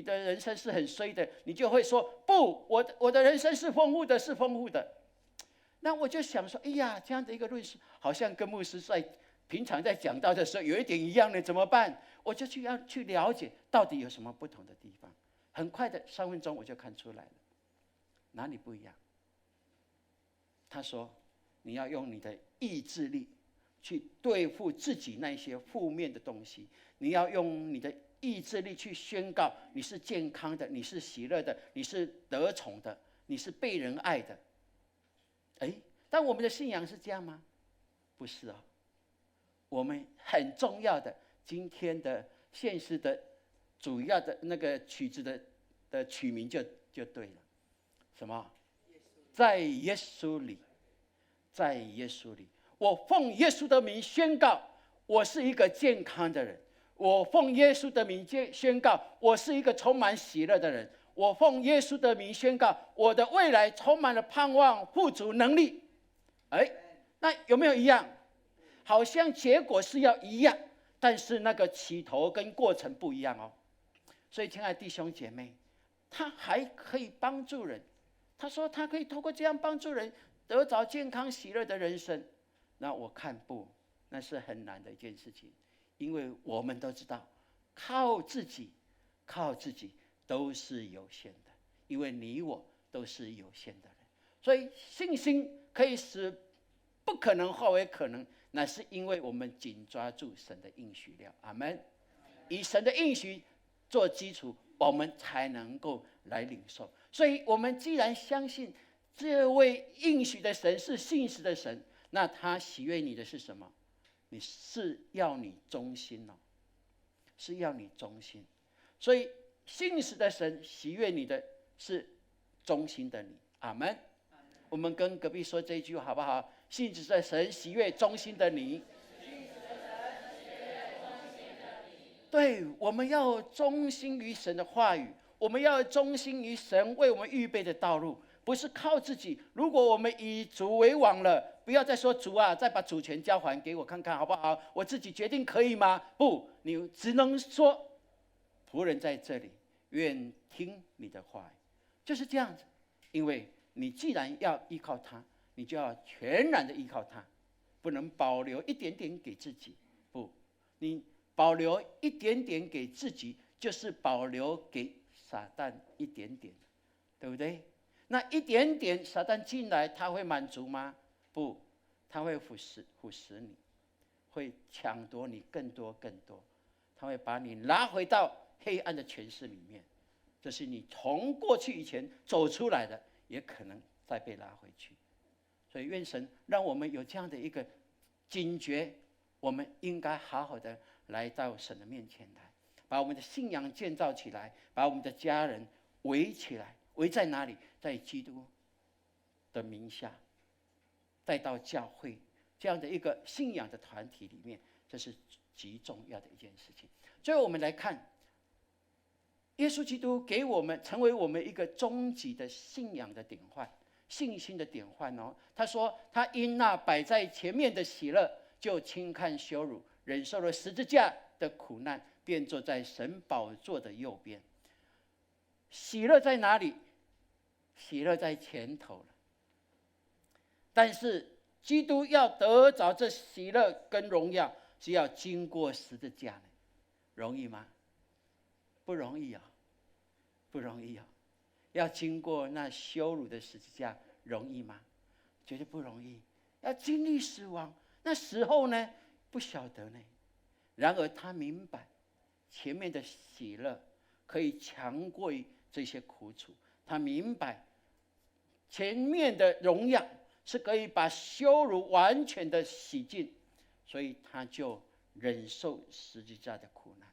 的人生是很衰的，你就会说不，我的人生是丰富的，是丰富的。那我就想说，这样的一个论述，好像跟牧师平常在讲道的时候有一点一样的，怎么办？我就要去了解到底有什么不同的地方。很快的3分钟我就看出来了，哪里不一样？他说，你要用你的意志力去对付自己那些负面的东西，你要用你的意志力去宣告你是健康的，你是喜乐的，你是得宠的，你是被人爱的。但我们的信仰是这样吗？不是啊。我们很重要的今天的现实的主要的那个曲子的曲名就对了，什么？在耶稣里，在耶稣里，我奉耶稣的名宣告，我是一个健康的人。我奉耶稣的名宣告，我是一个充满喜乐的人。我奉耶稣的名宣告，我的未来充满了盼望、富足、能力。那有没有一样？好像结果是要一样，但是那个起头跟过程不一样哦。所以亲爱的弟兄姐妹，他还可以帮助人。他说他可以透过这样帮助人得着健康喜乐的人生。那我看不，那是很难的一件事情，因为我们都知道，靠自己都是有限的，因为你我都是有限的人。所以信心可以使不可能化为可能，那是因为我们紧抓住神的应许了。阿们。以神的应许做基础，我们才能够来领受。所以我们既然相信这位应许的神是信实的神，那他喜悦你的是什么？你是要你忠心哦，是要你忠心。所以信实的神喜悦你的是忠心的你。阿们。我们跟隔壁说这一句好不好？信实的神喜悦忠心的你。对，我们要忠心于神的话语，我们要忠心于神为我们预备的道路，不是靠自己。如果我们以主为王了，不要再说主啊，再把主权交还给我看看好不好？我自己决定可以吗？不，你只能说仆人在这里，愿听你的话，就是这样子。因为你既然要依靠他，你就要全然的依靠他，不能保留一点点给自己。不，你保留一点点给自己，就是保留给撒旦一点点，对不对？那一点点撒旦进来，他会满足吗？不，他会腐蚀你，会抢夺你更多更多，他会把你拉回到黑暗的权势里面。这是你从过去以前走出来的，也可能再被拉回去。所以愿神让我们有这样的一个警觉，我们应该好好的来到神的面前来，把我们的信仰建造起来，把我们的家人围起来。围在哪里？在基督的名下，带到教会这样的一个信仰的团体里面，这是极重要的一件事情。最后我们来看耶稣基督给我们成为我们一个终极的信仰的典范，信心的典范哦。他说他因那摆在前面的喜乐，就轻看羞辱，忍受了十字架的苦难，便坐在神宝座的右边。喜乐在哪里？喜乐在前头了。但是基督要得着这喜乐跟荣耀，是要经过十字架的，容易吗？不容易啊，不容易啊！要经过那羞辱的十字架，容易吗？绝对不容易。要经历死亡，那时候呢，不晓得呢。然而他明白，前面的喜乐可以强过于这些苦楚。他明白，前面的荣耀是可以把羞辱完全的洗净，所以他就忍受十字架的苦难。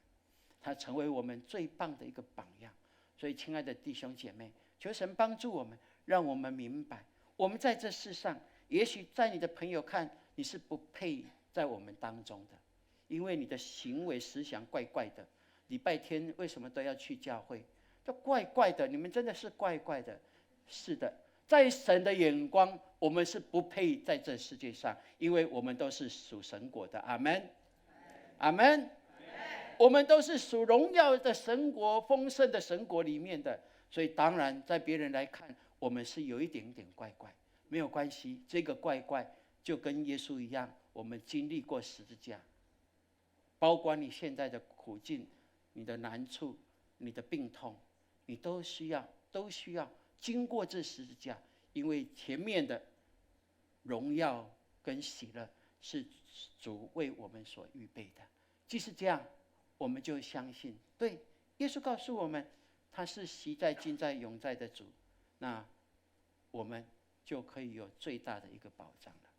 他成为我们最棒的一个榜样。所以亲爱的弟兄姐妹，求神帮助我们，让我们明白，我们在这世上，也许在你的朋友看你是不配在我们当中的，因为你的行为思想怪怪的。礼拜天为什么都要去教会？这怪怪的，你们真的是怪怪的。是的，在神的眼光，我们是不配在这世界上，因为我们都是属神国的。阿们，阿们。我们都是属荣耀的神国、丰盛的神国里面的，所以当然在别人来看，我们是有一点点怪怪，没有关系。这个怪怪就跟耶稣一样，我们经历过十字架，包括你现在的苦境、你的难处、你的病痛，你都需要经过这十字架，因为前面的荣耀跟喜乐是主为我们所预备的。即是这样，我们就相信，对，耶稣告诉我们，他是昔在、今在、永在的主，那我们就可以有最大的一个保障了。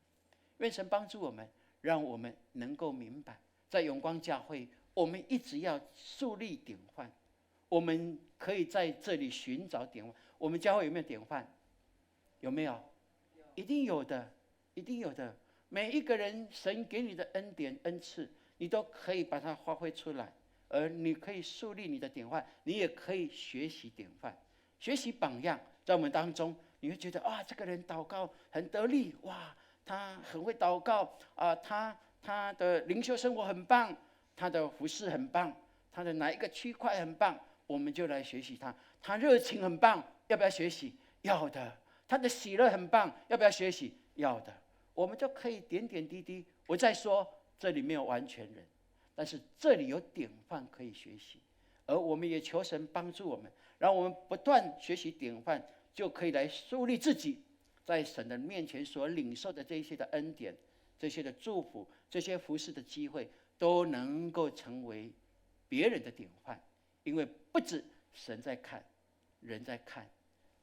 愿神帮助我们，让我们能够明白，在永光教会，我们一直要树立典范。我们可以在这里寻找典范。我们教会有没有典范？有没有？一定有的，一定有的。每一个人，神给你的恩典、恩赐，你都可以把它发挥出来，而你可以树立你的典范，你也可以学习典范，学习榜样。在我们当中，你会觉得啊，这个人祷告很得力，哇，他很会祷告啊，他的灵修生活很棒，他的服事很棒，他的哪一个区块很棒，我们就来学习他。他热情很棒，要不要学习？要的。他的喜乐很棒，要不要学习？要的。我们就可以点点滴滴。我再说，这里没有完全人，但是这里有典范可以学习，而我们也求神帮助我们，让我们不断学习典范，就可以来树立自己在神的面前所领受的这些的恩典，这些的祝福、这些服侍的机会，都能够成为别人的典范。因为不止神在看，人在看，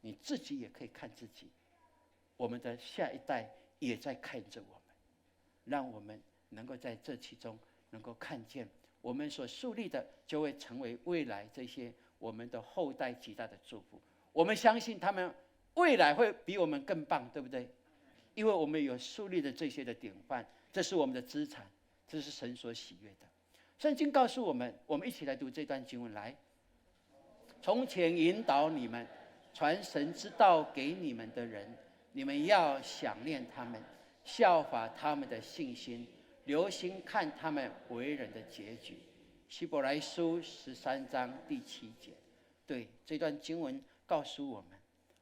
你自己也可以看自己。我们的下一代也在看着我们，让我们能够在这其中能够看见，我们所树立的就会成为未来这些我们的后代极大的祝福。我们相信他们未来会比我们更棒，对不对？因为我们有树立的这些的典范，这是我们的资产，这是神所喜悦的。圣经告诉我们，我们一起来读这段经文来。从前引导你们、传神之道给你们的人，你们要想念他们，效法他们的信心，留心看他们为人的结局。希伯来书13章第7节。对，这段经文告诉我们，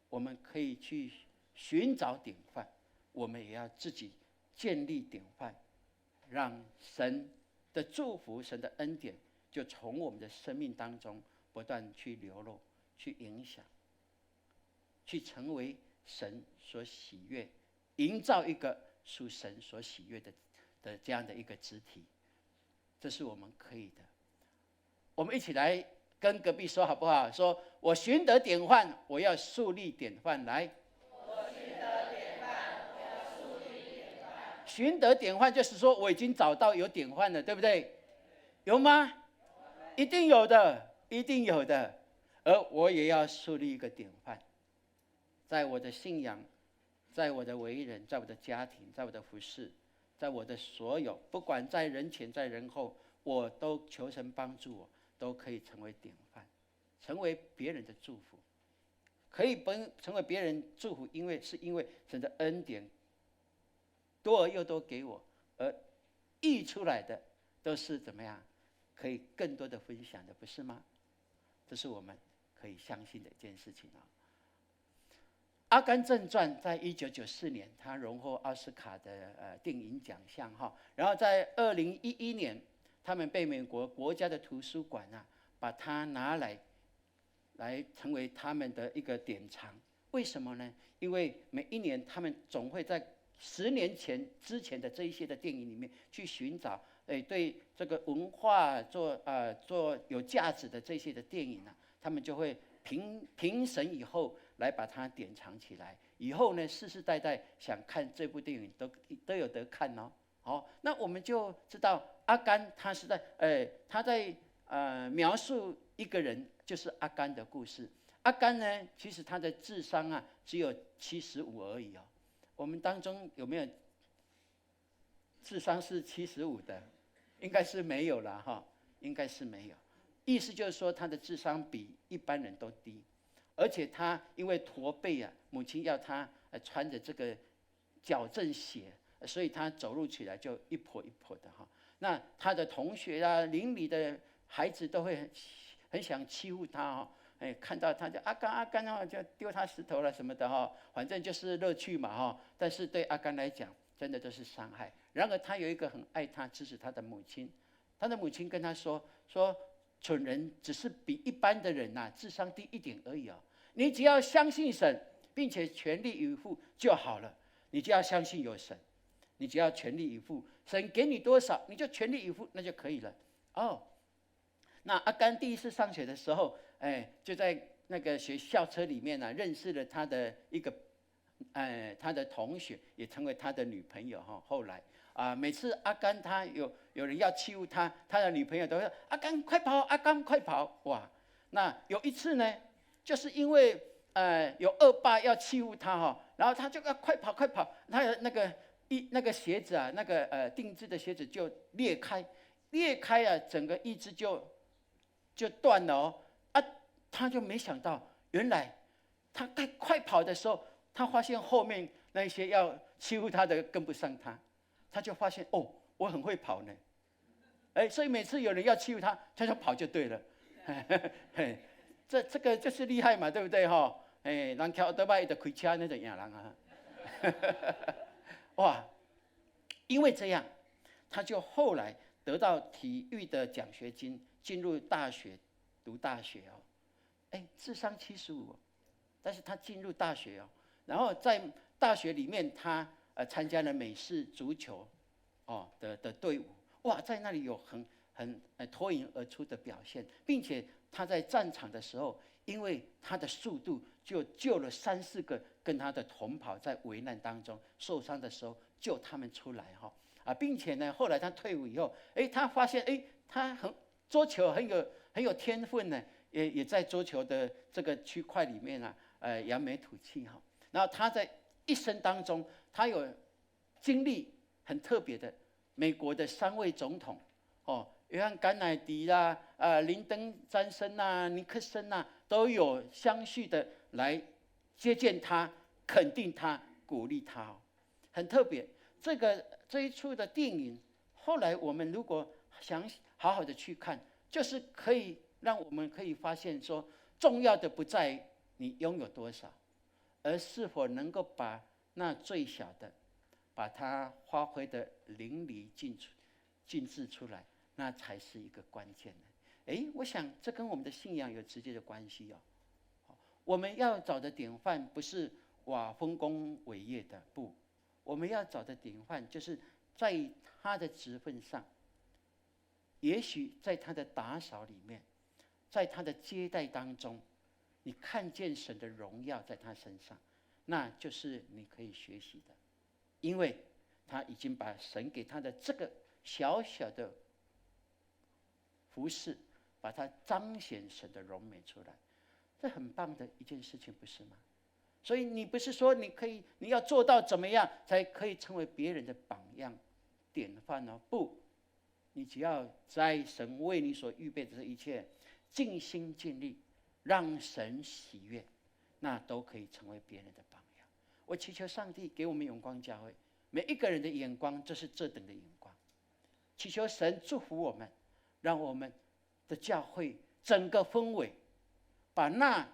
我们可以去寻找典范，我们也要自己建立典范，让神的祝福、神的恩典就从我们的生命当中不断去流露、去影响，去成为神所喜悦，营造一个属神所喜悦的这样的一个肢体，这是我们可以的。我们一起来跟隔壁说好不好？说我寻得典范，我要树立典范来。寻得典范就是说我已经找到有典范了，对不对？有吗？一定有的，一定有的。而我也要树立一个典范，在我的信仰，在我的为人，在我的家庭，在我的服事，在我的所有，不管在人前在人后，我都求神帮助我，都可以成为典范，成为别人的祝福。可以成为别人祝福，因为神的恩典多而又多给我，而溢出来的都是怎么样？可以更多的分享的，不是吗？这是我们可以相信的一件事情啊。《阿甘正传》在1994年，他荣获奥斯卡的电影奖项哈。然后在2011年，他们被美国国家的图书馆啊，把它拿来成为他们的一个典藏。为什么呢？因为每一年他们总会在10年之前的这一些的电影里面去寻找，对这个文化做有价值的这些的电影啊，他们就会评审以后来把它典藏起来。以后呢，世世代代想看这部电影都有得看哦。好，那我们就知道阿甘他是他在描述一个人，就是阿甘的故事。阿甘呢，其实他的智商啊只有75而已哦。我们当中有没有智商是75的？应该是没有了哈，应该是没有。意思就是说，他的智商比一般人都低，而且他因为驼背啊，母亲要他穿着这个矫正鞋，所以他走路起来就一跛一跛的哈。那他的同学啊、邻里的孩子都会很想欺负他哈。看到他就阿甘哦，就丢他石头了什么的哈，反正就是乐趣嘛哈。但是对阿甘来讲，真的都是伤害。然而他有一个很爱他、支持他的母亲，他的母亲跟他说蠢人只是比一般的人呐智商低一点而已哦。你只要相信神，并且全力以赴就好了。你就要相信有神，你只要全力以赴，神给你多少你就全力以赴，那就可以了哦。那阿甘第一次上学的时候，就在那个学校车里面呢，认识了他的一个，他的同学，也成为他的女朋友哈。后来每次阿甘他有人要欺负他，他的女朋友都会说：“阿甘快跑，阿甘快跑！”哇，那有一次呢，就是因为有恶霸要欺负他哈，然后他就要快跑快跑，他的那个鞋子啊，那个定制的鞋子就裂开啊，整个一只就断了哦。他就没想到，原来他在快跑的时候，他发现后面那些要欺负他的跟不上他，他就发现哦，我很会跑呢。所以每次有人要欺负他，他就跑就对了。这个就是厉害嘛，对不对哈？人跳得快的开车那种赢人啊。哇，因为这样，他就后来得到体育的奖学金，进入大学读大学哦。智商75，但是他进入大学哦，然后在大学里面他参加了美式足球的队伍，哇，在那里有很脱颖而出的表现，并且他在战场的时候，因为他的速度，就救了3、4个跟他的同跑在危难当中受伤的时候救他们出来并且呢，后来他退伍以后，他发现他桌球很有天分呢，也在桌球的这个区块里面扬眉吐气然后他在一生当中，他有经历很特别的，美国的3位总统约翰甘乃迪啦、林登詹森啦、尼克森啦，都有相续的来接见他、肯定他、鼓励他很特别。这一出的电影，后来我们如果想好好的去看，就是可以让我们可以发现说，重要的不在你拥有多少，而是否能够把那最小的，把它发挥的淋漓尽致出来，那才是一个关键的。我想这跟我们的信仰有直接的关系我们要找的典范不是哇丰功伟业的，不，我们要找的典范就是在他的职分上，也许在他的打扫里面，在他的接待当中，你看见神的荣耀在他身上，那就是你可以学习的，因为他已经把神给他的这个小小的服事，把它彰显神的荣美出来，这很棒的一件事情，不是吗？所以你不是说你要做到怎么样才可以成为别人的榜样、典范不，你只要在神为你所预备的这一切，尽心尽力，让神喜悦，那都可以成为别人的榜样。我祈求上帝给我们永光教会每一个人的眼光，就是这等的眼光。祈求神祝福我们，让我们的教会整个氛围，把那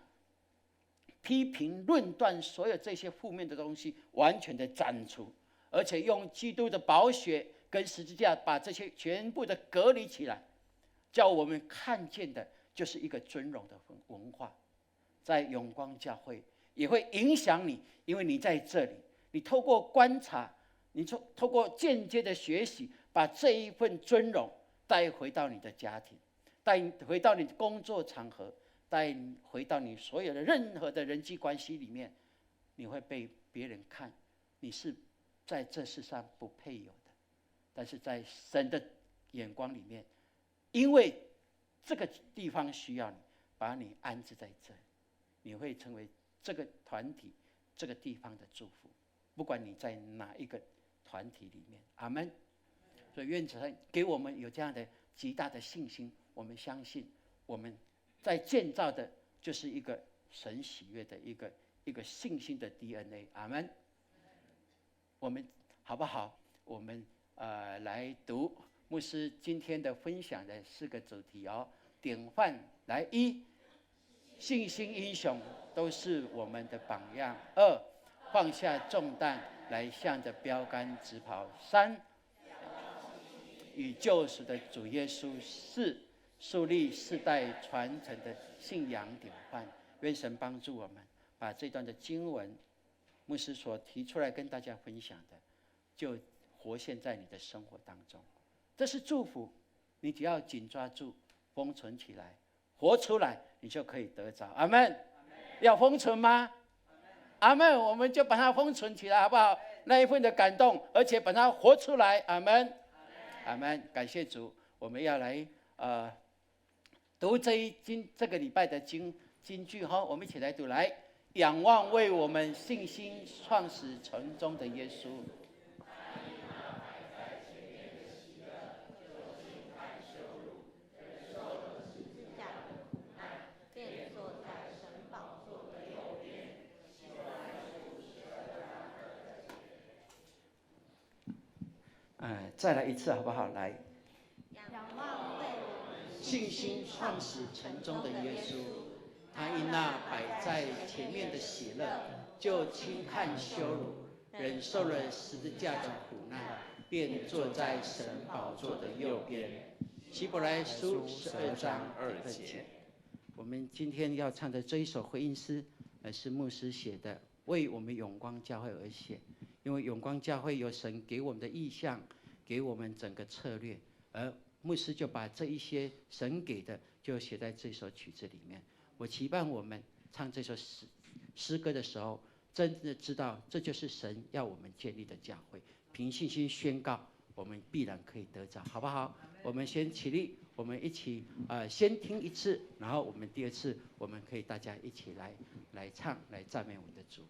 批评论断所有这些负面的东西完全的斩除，而且用基督的宝血跟十字架把这些全部的隔离起来，叫我们看见的就是一个尊荣的文化，在永光教会也会影响你，因为你在这里，你透过观察，你透过间接的学习，把这一份尊荣带回到你的家庭，带回到你的工作场合，带回到你所有的任何的人际关系里面，你会被别人看你是在这世上不配有的，但是在神的眼光里面，因为这个地方需要你，把你安置在这里，你会成为这个团体、这个地方的祝福，不管你在哪一个团体里面。阿们。所以愿神给我们有这样的极大的信心，我们相信我们在建造的就是一个神喜悦的一个信心的 DNA。阿们。我们好不好？我们来读牧师今天的分享的4个主题典范。来，1，信心英雄都是我们的榜样；2，放下重担来向着标杆直跑；3，与救赎的主耶稣；4，树立世代传承的信仰典范。愿神帮助我们，把这段的经文牧师所提出来跟大家分享的，就活现在你的生活当中。这是祝福，你只要紧抓住，封存起来，活出来，你就可以得着。阿们。要封存吗？阿们。我们就把它封存起来，好不好？那一份的感动，而且把它活出来。阿们。阿们。感谢主。我们要来读这个礼拜的金句我们一起来读。来，仰望为我们信心创始成终的耶稣。再来一次好不好？来，仰望为我们信心创始成终的耶稣，他因那摆在前面的喜乐，就轻看羞辱，忍受了十字架的苦难，便坐在神宝座的右边。希伯来书12章2节。我们今天要唱的这一首回应诗，是牧师写的，为我们永光教会而写。因为永光教会有神给我们的意向，给我们整个策略，而牧师就把这一些神给的就写在这首曲子里面。我期盼我们唱这首诗歌的时候，真的知道这就是神要我们建立的教会，凭信心宣告，我们必然可以得着，好不好？我们先起立，我们一起先听一次，然后我们第二次我们可以大家一起来唱，来赞美我们的主。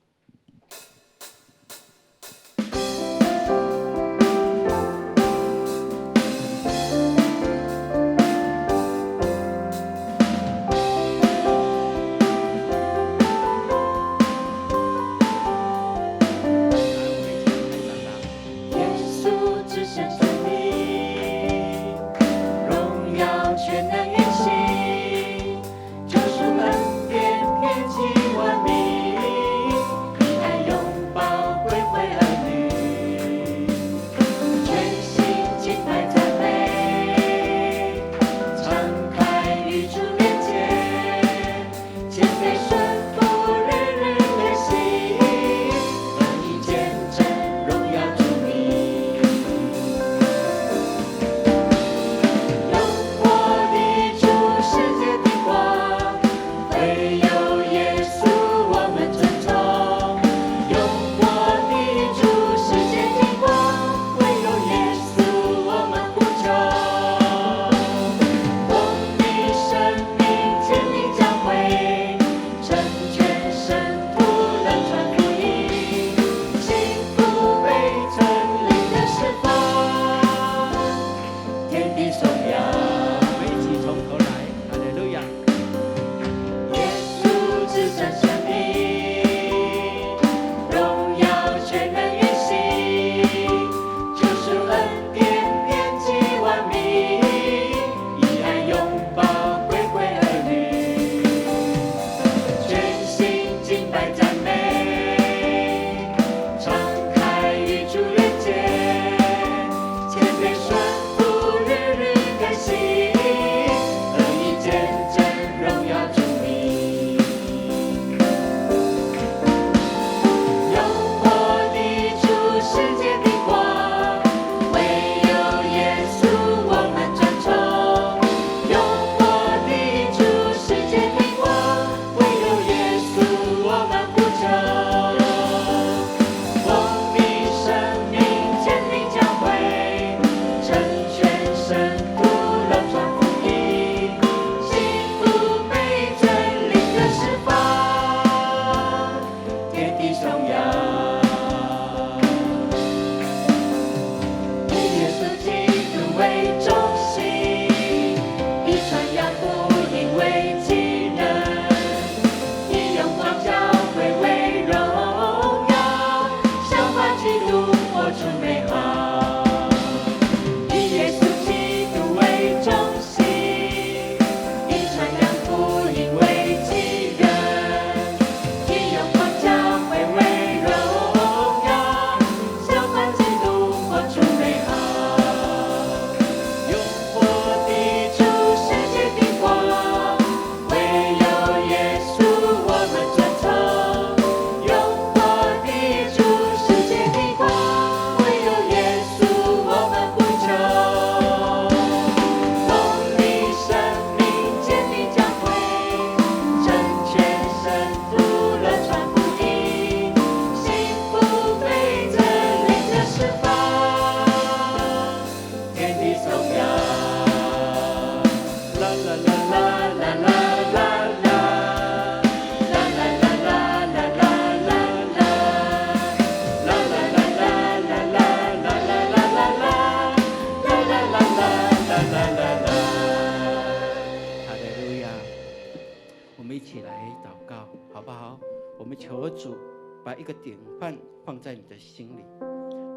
求主把一个典范放在你的心里，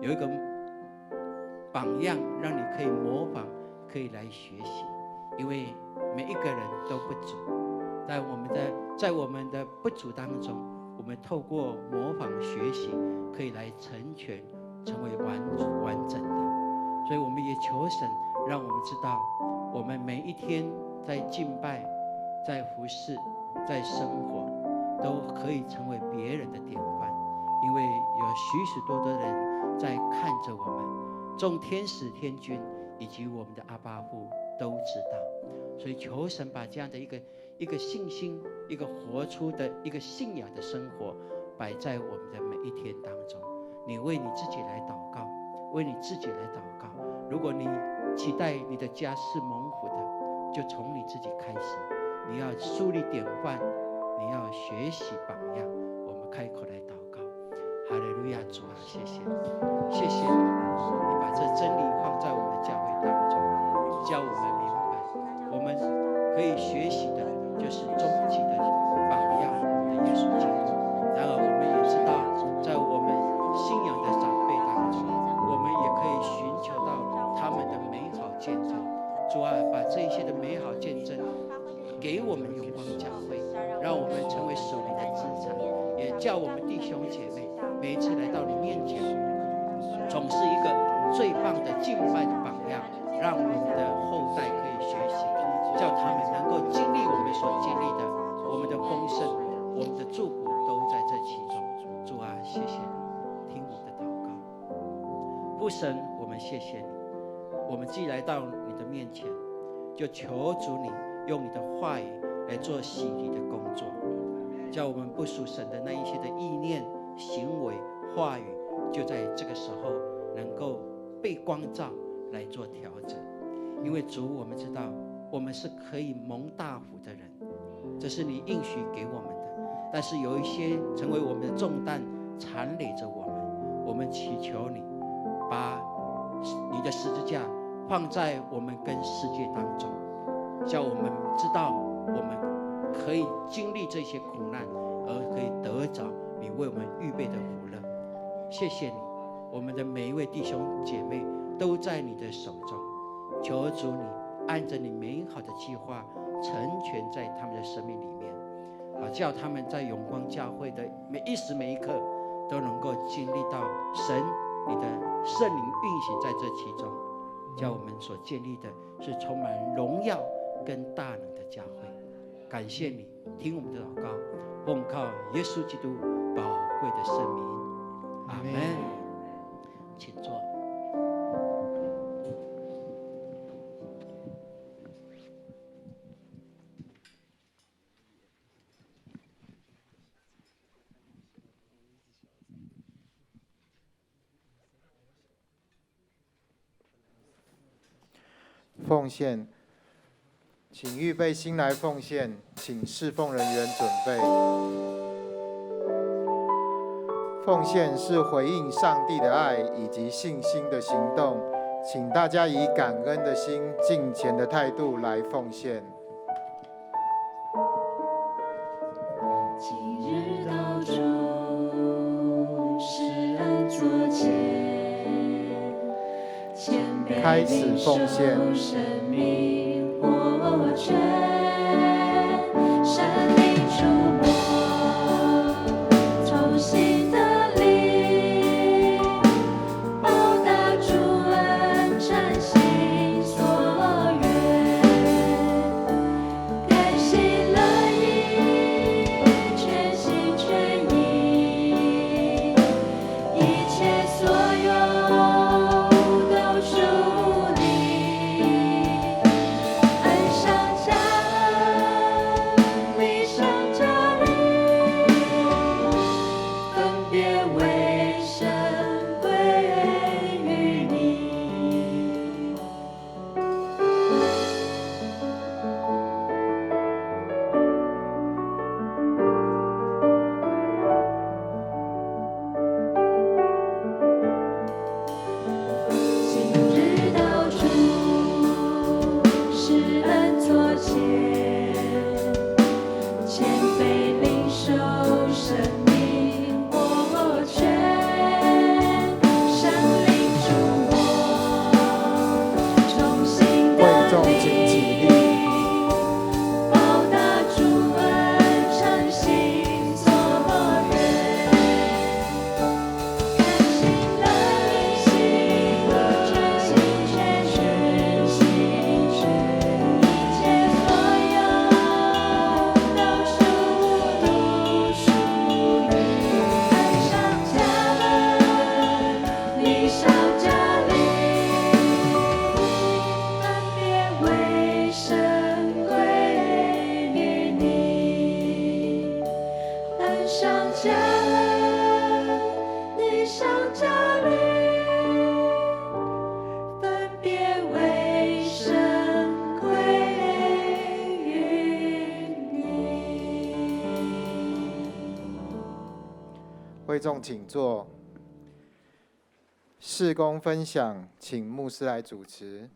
有一个榜样，让你可以模仿，可以来学习。因为每一个人都不足，在我们的不足当中，我们透过模仿学习，可以来成全，成为完整的。所以我们也求神，让我们知道，我们每一天在敬拜、在服侍、在生活，都可以成为别人的典范。因为有许多的人在看着我们，众天使天君以及我们的阿爸父都知道。所以求神把这样的一个信心，一个活出的一个信仰的生活摆在我们的每一天当中。你为你自己来祷告，为你自己来祷告。如果你期待你的家是蒙福的，就从你自己开始。你要树立典范，你要学习榜样。我们开口来祷告。哈利路亚，主啊，谢谢你，谢谢你，你把这真理放在我们的教会当中，叫我们明白，我们可以学习的就是终极的榜样，我们的耶稣基督。然而，我们也知道，在我们信仰的长辈当中，我们也可以寻求到他们的美好见证。主啊，把这些的美好见证给我们永光教会，让我们成为属灵的资产，也叫我们弟兄姐妹每一次来到你面前，总是一个最棒的敬拜的榜样，让我们的后代可以学习，叫他们能够经历我们所经历的，我们的丰盛，我们的祝福都在这其中。主啊，谢谢你，听我的祷告。父神，我们谢谢你，我们既来到你的面前，就求主你用你的话语来做洗礼的工作，叫我们不属神的那一些的意念、行为、话语，就在这个时候能够被光照来做调整。因为主，我们知道我们是可以蒙大福的人，这是你应许给我们的。但是有一些成为我们的重担，缠累着我们，我们祈求你把你的十字架放在我们跟世界当中，叫我们知道我们可以经历这些苦难，而可以得着你为我们预备的福乐。谢谢你，我们的每一位弟兄姐妹都在你的手中，求主你按着你美好的计划成全在他们的生命里面，叫他们在永光教会的每一时每一刻都能够经历到神你的圣灵运行在这其中，叫我们所建立的是充满荣耀跟大能的教会。感谢你，听我们的祷告，奉靠耶稣基督宝贵的圣名，阿们。请坐。奉献，请预备心来奉献，请侍奉人员准备。奉献是回应上帝的爱以及信心的行动，请大家以感恩的心、敬虔的态度来奉献。今日道主施恩座前，谦卑开始奉献。生命活泉，生命触摸，重新的力，报答主恩，诚心所愿，甘心乐意，全心全意，一切所有都属你，恩上加会众请坐。事工分享，请牧师来主持。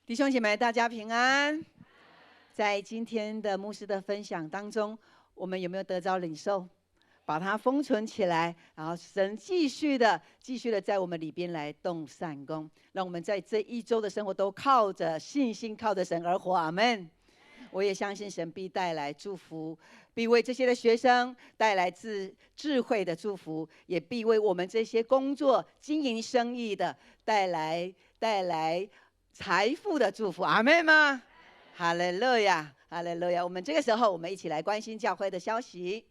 弟兄姐妹，大家平安。在今天的牧师的分享当中，我们有没有得着领受？把它封存起来，然后神继续的在我们里边来动善工，让我们在这一周的生活都靠着信心，靠着神而活。阿们。我也相信神必带来祝福，必为这些的学生带来智慧的祝福，也必为我们这些工作经营生意的带来财富的祝福。阿们吗？哈利路亚，哈利路亚。我们这个时候，我们一起来关心教会的消息。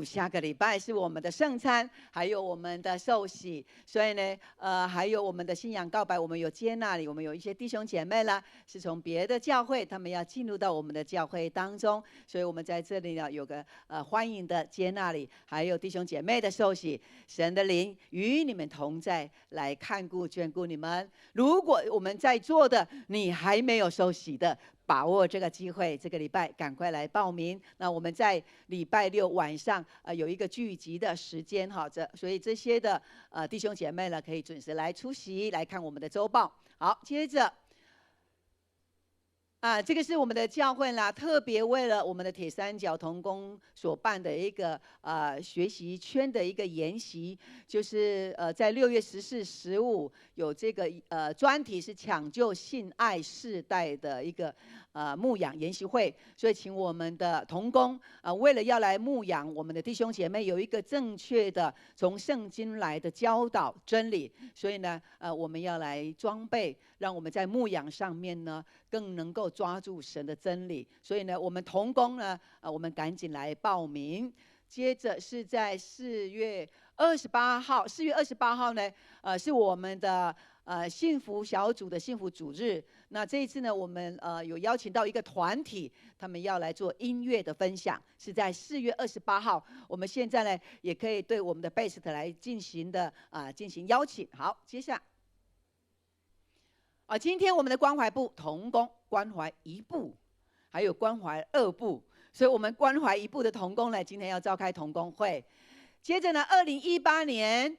下个礼拜是我们的圣餐，还有我们的受洗，所以呢，还有我们的信仰告白，我们有接纳里，我们有一些弟兄姐妹啦，是从别的教会，他们要进入到我们的教会当中，所以我们在这里呢有个欢迎的接纳里，还有弟兄姐妹的受洗，神的灵与你们同在，来看顾眷顾你们。如果我们在座的你还没有受洗的，把握这个机会，这个礼拜赶快来报名。那我们在礼拜六晚上有一个聚集的时间哈，所以这些的弟兄姐妹呢可以准时来出席，来看我们的周报。好，接着这个是我们的教会啦，特别为了我们的铁三角同工所办的一个学习圈的一个研习，就是在6月14、15有这个专题是抢救性爱世代的一个牧养研习会，所以请我们的同工为了要来牧养我们的弟兄姐妹，有一个正确的从圣经来的教导真理，所以呢我们要来装备，让我们在牧养上面呢更能够抓住神的真理。所以呢我们同工呢我们赶紧来报名。接着是在4月28号呢是我们的幸福小组的幸福主日。那这一次呢我们有邀请到一个团体，他们要来做音乐的分享，是在4月28号。我们现在呢也可以对我们的贝斯特来进行邀请。好，接下来今天我们的关怀部同工关怀1部，还有关怀2部，所以我们关怀1部的同工呢，今天要召开同工会。接着呢，2018年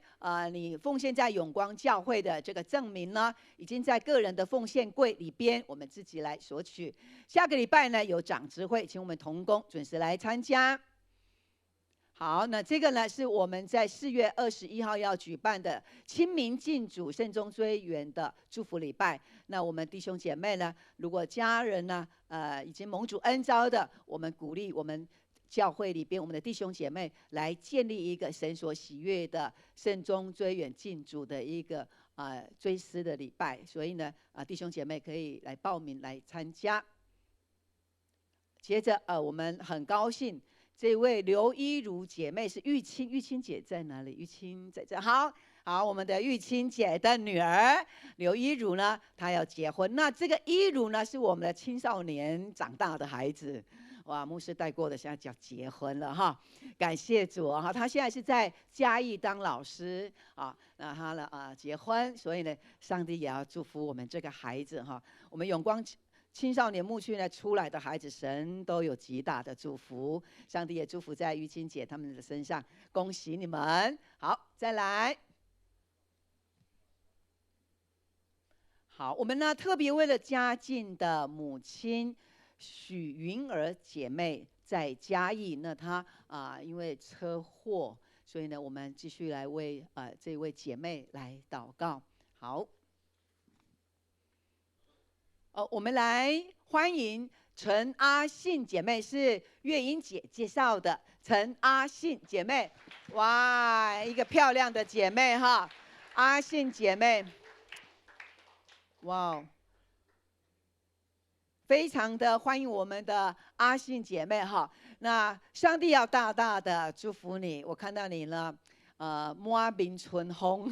你奉献在永光教会的这个证明呢，已经在个人的奉献柜里边，我们自己来索取。下个礼拜呢有长执会，请我们同工准时来参加。好，那这个呢是我们在4月21号要举办的亲民敬主慎终追远的祝福礼拜。那我们弟兄姐妹呢，如果家人呢已经蒙主恩召的，我们鼓励我们教会里边我们的弟兄姐妹来建立一个神所喜悦的慎终追远敬主的一个追思的礼拜。所以呢弟兄姐妹可以来报名来参加。接着我们很高兴。这位刘一如姐妹是玉清姐在哪里？玉清在这。好，我们的玉清姐的女儿刘一如呢，她要结婚。那这个一如呢，是我们的青少年长大的孩子。哇，牧师带过的，现在叫结婚了哈，感谢主哈。她现在是在嘉义当老师那她呢结婚，所以呢，上帝也要祝福我们这个孩子哈。我们永光青少年牧区呢出来的孩子，神都有极大的祝福，上帝也祝福在玉清姐他们的身上，恭喜你们。好，再来。好，我们呢特别为了嘉靖的母亲许云儿姐妹在嘉义，那她因为车祸，所以呢我们继续来为这位姐妹来祷告。好。我们来欢迎陈阿信姐妹，是月英姐介绍的。陈阿信姐妹，哇，一个漂亮的姐妹哈，阿信姐妹，哇，非常的欢迎我们的阿信姐妹哈。那上帝要大大的祝福你，我看到你呢，满面春风，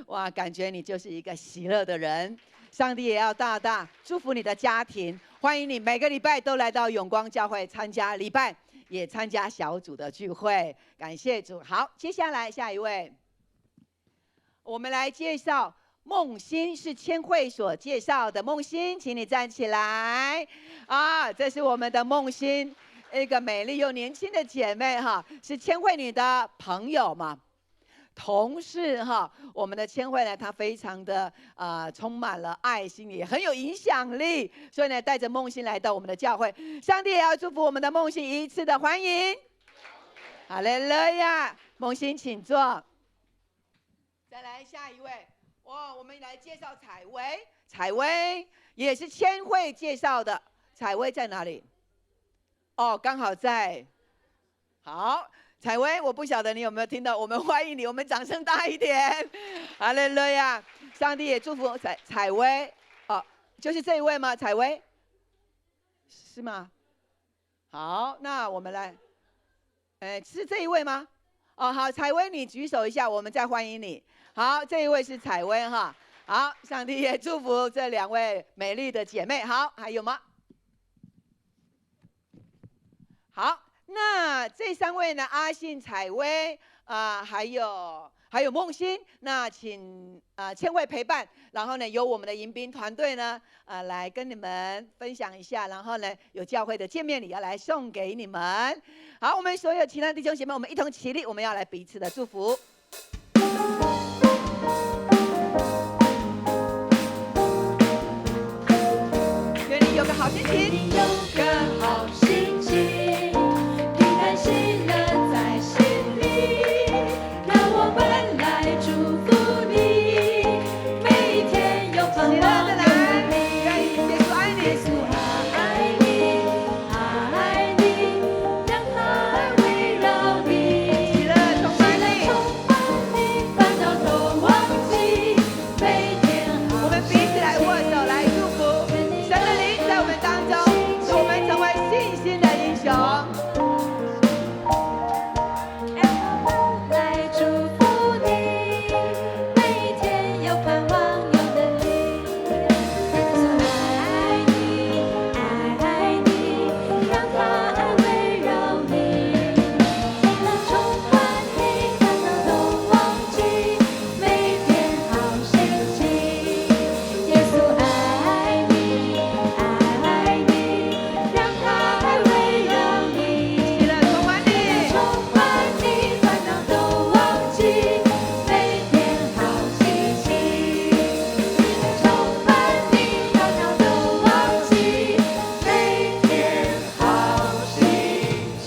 哇，感觉你就是一个喜乐的人。上帝也要大大祝福你的家庭，欢迎你每个礼拜都来到永光教会参加礼拜，也参加小组的聚会，感谢主。好，接下来下一位，我们来介绍梦欣，是千惠所介绍的。梦欣，请你站起来。这是我们的梦欣，一个美丽又年轻的姐妹哈，是千惠女的朋友嘛，同事哈。我们的千惠呢，她非常的充满了爱心，也很有影响力，所以呢，带着梦欣来到我们的教会。上帝也要祝福我们的梦欣一次的欢迎。哈利路亚，梦欣请坐。再来下一位，我们来介绍采薇，采薇也是千惠介绍的。采薇在哪里？哦，刚好在。好，采薇，我不晓得你有没有听到，我们欢迎你，我们掌声大一点。哈利路亚，上帝也祝福采薇。哦，就是这一位吗？采薇，是吗？好，那我们来，是这一位吗？哦，好，采薇，你举手一下，我们再欢迎你。好，这一位是采薇哈。好，上帝也祝福这2位美丽的姐妹。好，还有吗？好，那这3位呢？阿信、采薇还有梦欣，那请千惠陪伴，然后呢，由我们的迎宾团队呢来跟你们分享一下，然后呢，有教会的见面礼要来送给你们。好，我们所有其他弟兄姐妹，我们一同起立，我们要来彼此的祝福。愿你有个好心情，有个好心情，平安喜乐在心里，让我们来祝福你，每一天有盼望有能力。耶稣爱你，耶稣爱你，爱你，让他围绕你，喜乐充满你，烦恼都忘记，每天好。我们彼此来握手，来祝福神的灵在我们当中，使我们成为信心的英雄。来祝福你，每一天有盼望有能力。爱你，爱你，让他爱围绕你，充满你，烦恼都忘记，每天好心情。耶稣爱你，爱你，让他爱围绕你，喜乐充满你，充满你，烦恼都忘记，每天好心情。充满你，烦恼都忘记，每天好心情。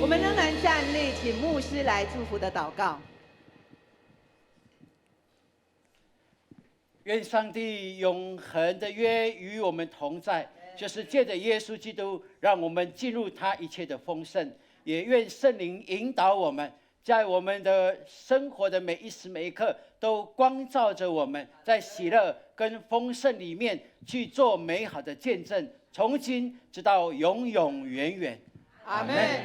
我们仍然站立，请牧师来祝福的祷告。愿上帝永恒的约与我们同在，就是借着耶稣基督，让我们进入他一切的丰盛。也愿圣灵引导我们，在我们的生活的每一时每一刻，都光照着我们，在喜乐跟丰盛里面去做美好的见证，从今直到永永远远。阿门。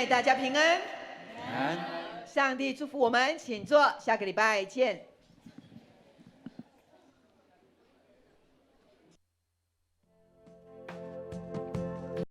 大家平安。上帝祝福我们，请坐，下个礼拜见。